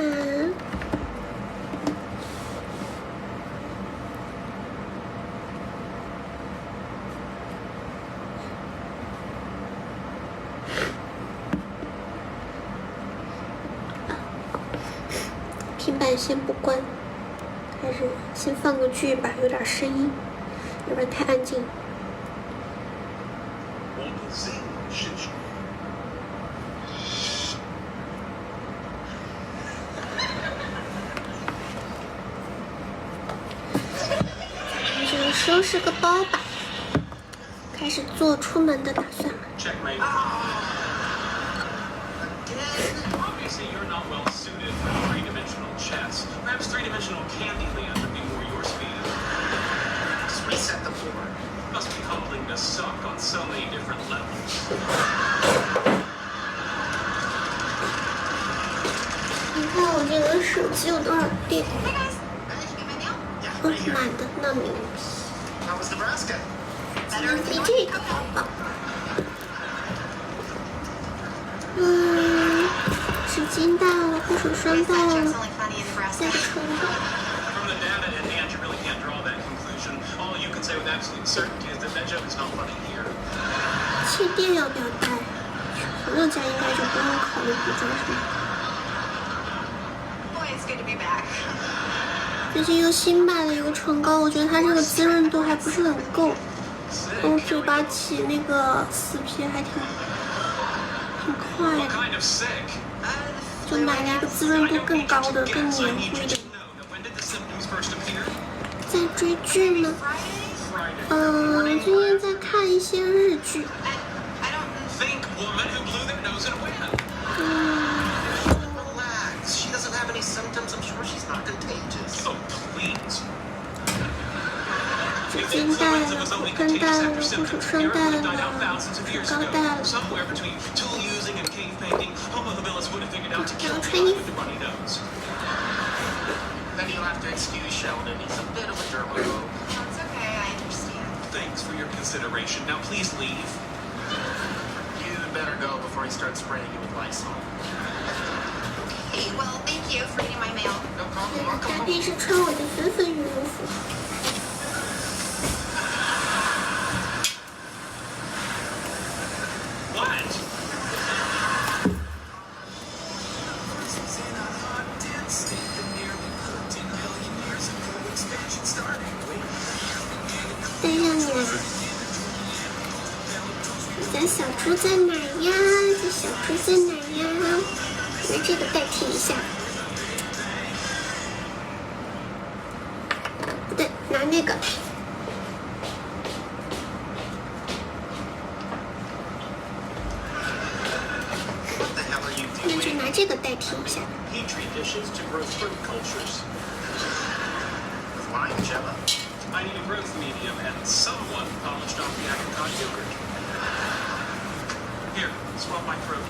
看先不关，还是先放个剧吧，有点声音，要不然太安静。就收拾个包吧，开始做出门的打算了。Checkmate. Obviously, you're not well suited for three-dimensional chess. Perhaps three-dimensional Candyland would be more your speed. Just reset the board. Must be humbling to suck on so many different levels. 你看我这个手机有多少电？ Hey guys, did you get my mail? Yeah, 哦 right，here. 满的那没问题。 How was Nebraska? 今天飞这个宝宝。纸巾到了，护手霜 Is 到 that joke's 了， only funny in 再 Nebraska? 个唇膏。 From the data in hand, you really can't draw that conclusion. All you can say with absolute certainty is that that joke is not funny here. 气垫要不要带？朋友家应该就不用考虑补妆什么。 Boy, it's good to be back. 最近又新买了一个唇膏，我觉得它这个滋润度还不是很够，我嘴巴起那个死皮还挺快 What 的， kind of sick? 就买了一个滋润度更高的、更 Guess 黏 I need 糊 you 的。 to know that when did the symptoms first appear? 在追剧呢， Friday. 最近在看一些日剧， I don't. Think woman who blew their nose in a wind. Relax. She doesn't have any symptoms. I'm sure she's not contagious. Oh, please. 纸 If 巾带 influenza 了， was 口 only 干带 contagious 了， after 护手 symptoms, 霜 Europe 带 would 了 have died out thousands of years 唇膏 ago. 带了。 Somewhere between tool using and cave painting, Homo habilis would have figured out to kill Now people Chinese. with the runny nose. Then you'll have to excuse Sheldon. He's a bit of a germaphobe. No, it's okay. I understand. Thanks for your consideration. Now please leave. You'd better go before he starts spraying you with Lysol. Hey, well, thank you for reading my mail. No problem. I'll 他 come 平 home. 时穿我的粉粉羽绒服。 What?带上你来。你家小猪在哪呀？这小猪在哪呀？拿这个代替一下。不对，拿那个。 What the hell are you 那就 doing? 拿这个代替一下。 Petri dishes to grow fruit cultures. With lime jello? I need a growth medium and someone polished off the apricot yogurt. Here, swab my throat.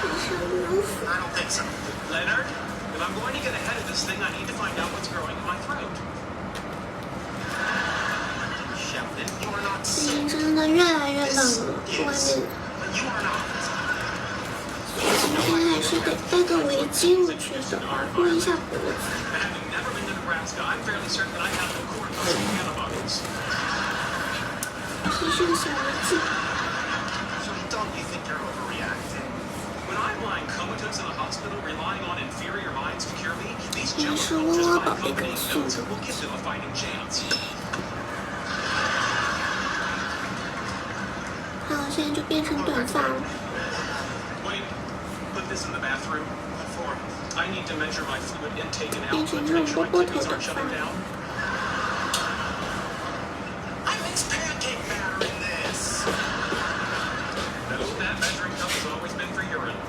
身上羽绒服。 I don't think so. Leonard, if I'm going to get ahead of this thing, I need to find out what's growing in my throat. Sheldon, you are not 最近 sick. 真的越来越冷 This 了，外 is. 面 But you are not. 今天还是得带个围巾，我觉得保护一下脖子。 Having never been to Nebraska, I'm fairly certain that I have no corn-causing antibodies. 提升小围巾。 So don't you think you're overreacting? When I'm lying comatose in a hospital, relying on inferior minds to cure me, these 你 jello 是 cultures 我 by 宝贝跟 accompanying 素 notes 的。 will give them a fighting chance. 好，现在就变成短发了。 Wait, put this in the bathroom. What for? I need to measure my fluid intake and 变成 output 这 to 种 make 波 sure my 波头 kidneys 短 aren't 发 shutting。down. I mix pancake batter in this. No, that measuring cup has always been for urine.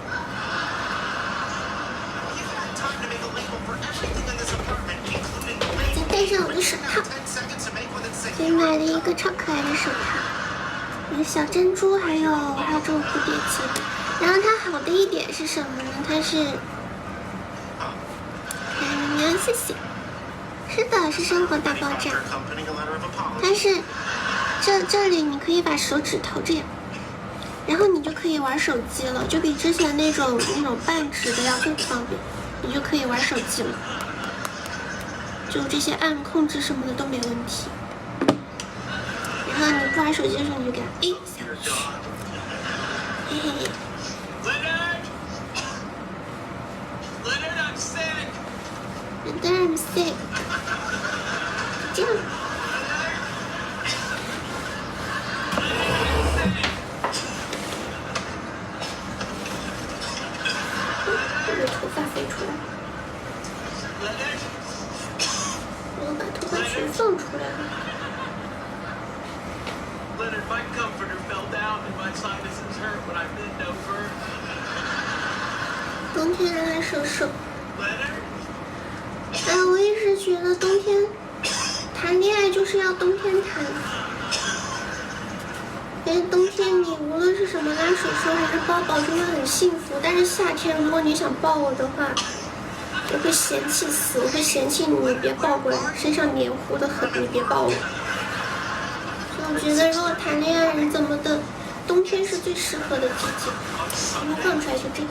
You've had time to make a label for everything in this apartment, including the 再 label. 戴上我的手 Now 套， 10 seconds to make one that says 给买了一个超可爱的手套，有小珍珠，还有这种蝴蝶结。然后它好的一点是什么呢？它是，看你要谢谢。是的，是生活大爆炸。 accompanying a letter of apology. 但是这里你可以把手指头这样，然后你就可以玩手机了，就比之前那种半指的要更方便，你就可以玩手机了，就这些按控制什么的都没问题。然后你不玩手机的时候，你就给它下去，嘿嘿嘿。 Leonard! Leonard, I'm 对，这样。我的头发飞出来，我把头发全放出来了。 Leonard, my comforter fell down and my sinuses hurt when I bend over. 冬天让他手手。 Leonard? 哎，我一直觉得冬天谈恋爱就是要冬天谈。因为冬天你无论是什么拉手手还是抱抱，就会很幸福。但是夏天如果你想抱我的话，我会嫌弃死，我会嫌弃你别抱过来，身上黏糊的很，你别抱我。所以我觉得如果谈恋爱人怎么的，冬天是最适合的季节。然后放出来就这个。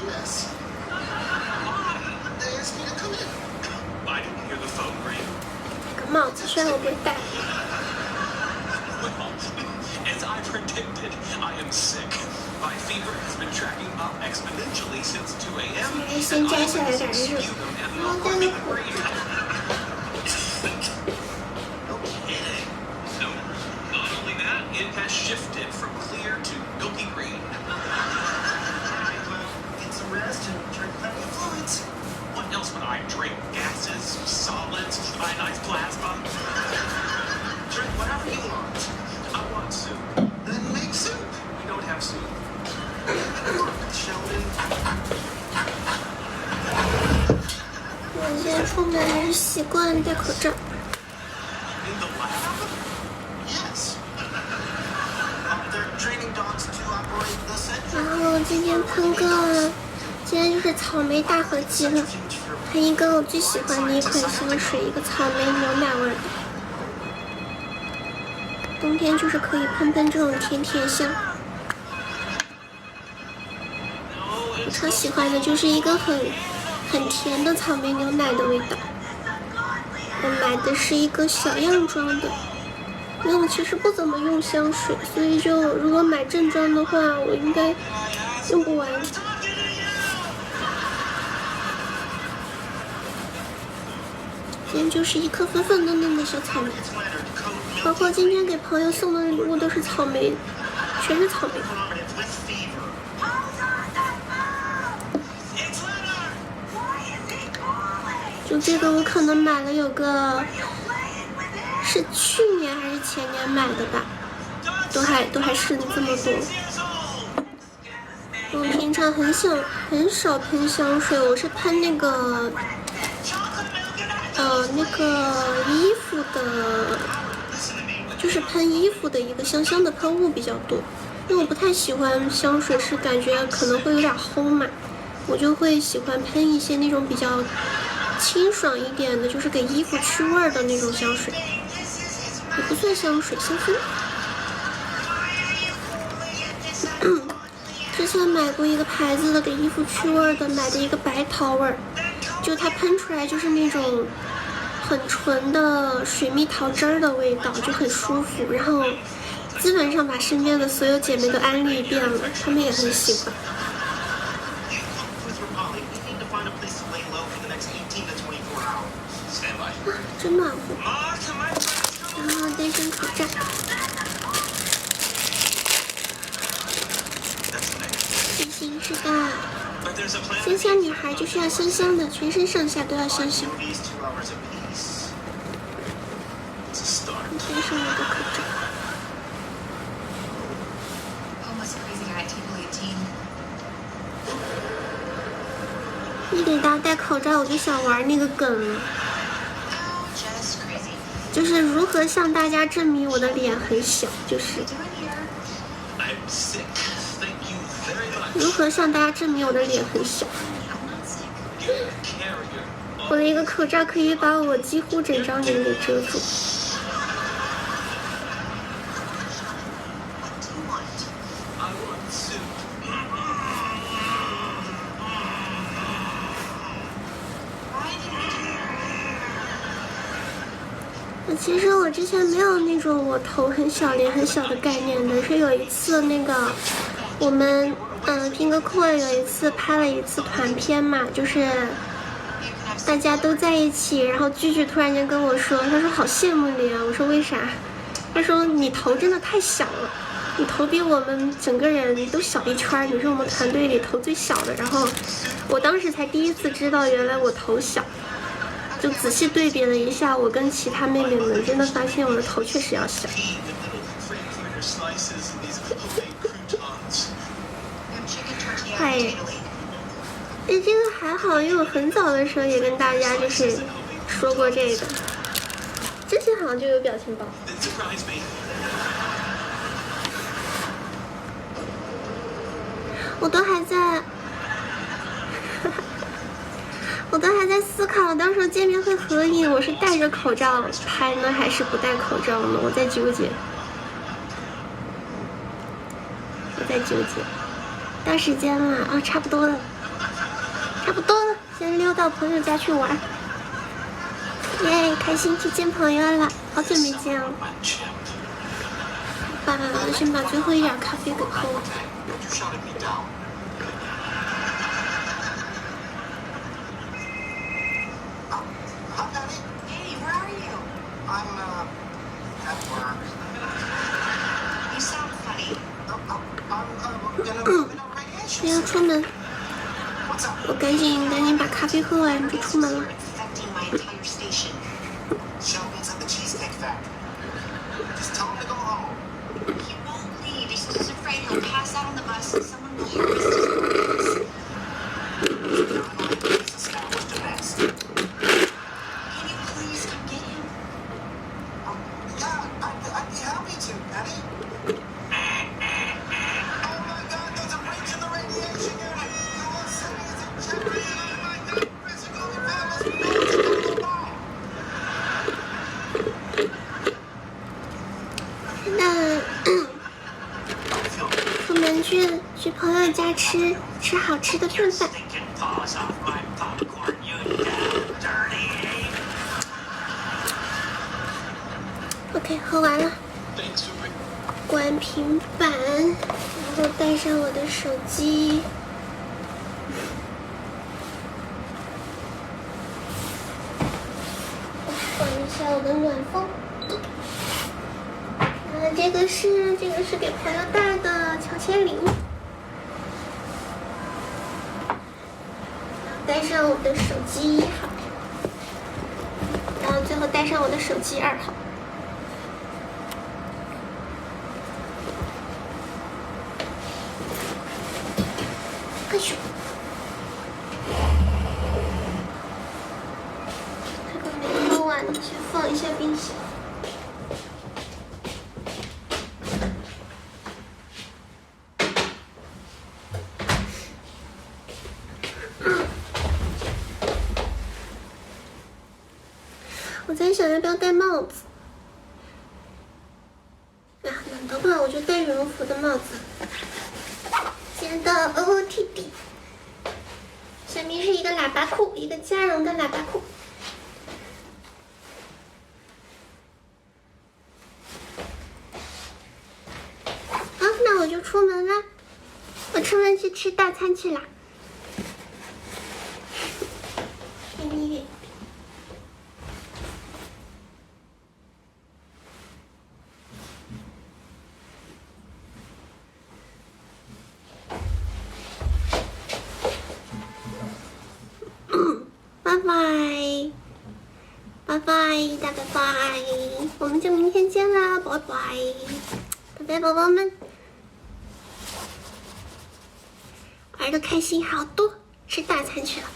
Yes. They asked me to come in. I didn't hear the phone ring. 这个帽子虽然我不会戴。 Well, as I predicted, I am sick. My fever has been tracking up exponentially since 2 a.m. 先摘下来点热，然后戴个口罩。 No kidding. No, not only that, it has shifted from clear to milky green. Get some rest and drink plenty of fluids. What else would I drink? Gases, solids, ionized plasma? Drink whatever you want. I want soup. Then make soup. We don't have soup. Sheldon. 我现在出门还是习惯戴口罩。 In the lab? Yes. They're training dogs to operate the sentry. 然后今天喷个，今天就是草莓大合集了，喷一个我最喜欢的一款香水，一个草莓牛奶味儿的。冬天就是可以喷喷这种甜甜香。我超喜欢的就是一个很甜的草莓牛奶的味道。我买的是一个小样装的，因为我其实不怎么用香水，所以就如果买正装的话，我应该用不完。今天就是一颗粉粉嫩嫩的小草莓，包括今天给朋友送的礼物都是草莓，全是草莓。 With fever. It's Leonard! 就这个我可能买了有个，是去年还是前年买的吧，都还剩这么多。 Years old! 我平常很少喷香水，我是喷那个那个衣服的，就是喷衣服的一个香香的喷雾比较多，因为我不太喜欢香水是感觉可能会有点齁嘛，我就会喜欢喷一些那种比较清爽一点的，就是给衣服去味儿的那种香水，也不算香水，香氛。之前买过一个牌子的给衣服去味儿的，买的一个白桃味儿，就它喷出来就是那种很纯的水蜜桃汁儿的味道，就很舒服。然后基本上把身边的所有姐妹都安利一遍了，她们也很喜欢。 With Rapali, we need to find a place to lay low for the next 18 to 24 hours. Stand by. 啊，真暖和。 Mark, my friends, 然后戴上口罩。 that's nice. 星星知道， But there's a plan. 香香女孩就是要香香的，全身上下都要香香。 These 2 hours apiece. It's a start. 戴上我的口罩。 Almost crazy guy at table 18. 一给大家戴口罩，我就想玩那个梗了， Oh, just crazy. 就是如何向大家证明我的脸很小，就是 Doing here. I'm sick. Thank you very much. 如何向大家证明我的脸很小。 I'm not sick. You're a carrier. 我的一个口罩可以把我几乎整张脸给遮住。 What do you want? I want soup. Why didn't you? 其实我之前没有那种我头很小脸很小的概念的，是有一次那个我们拼个课有一次拍了一次团片嘛，就是大家都在一起，然后句句突然间跟我说，他说好羡慕你啊，我说为啥？他说你头真的太小了，你头比我们整个人都小一圈，你是我们团队里头最小的。然后我当时才第一次知道原来我头小，就仔细对比了一下我跟其他妹妹们，真的发现我的头确实要小。嗨，这个还好，因为我很早的时候也跟大家就是说过这个，之前好像就有表情包。我都还在思考，到时候见面会合影，我是戴着口罩拍呢，还是不戴口罩呢？我在纠结。到时间了啊，差不多了，先溜到朋友家去玩。耶，开心去见朋友了，好久没见了。我先把最后一点咖啡给喝了。Hey, where are you? I'm at work. You sound funny. I'm in a radiation 要出门， What's up? 我赶紧把咖啡喝完就出门了。 Affecting my entire station. Sheldon's at the Cheesecake Factory. Just tell him to go home. He won't leave. He's just afraid he'll pass out on the bus and someone will harvest his organs. He's established a nest. Can you please come get him? Yeah, I'd be happy to, Penny. Oh my God, there's a breach in the radiation unit. The whole city is in jeopardy. Oh my God, physical violence. 那出门去朋友家吃好吃的顿饭。OK， 喝完了，关平板，然后带上我的手机。换一下我的暖风。这个是给朋友带的乔迁礼物，带上我的手机1号，然后最后带上我的手机2号。哎呦，这个没喝完，先放一下冰箱。我在想要不要戴帽子啊，冷的话我就戴羽绒服的帽子。剪的 OOTD， 下面是一个喇叭裤，一个加绒的喇叭裤。好，那我就出门啦，我出门去吃大餐去啦。听音乐。拜拜，大拜拜，我们就明天见啦，拜拜，拜拜，宝宝们，玩的开心好多，吃大餐去了。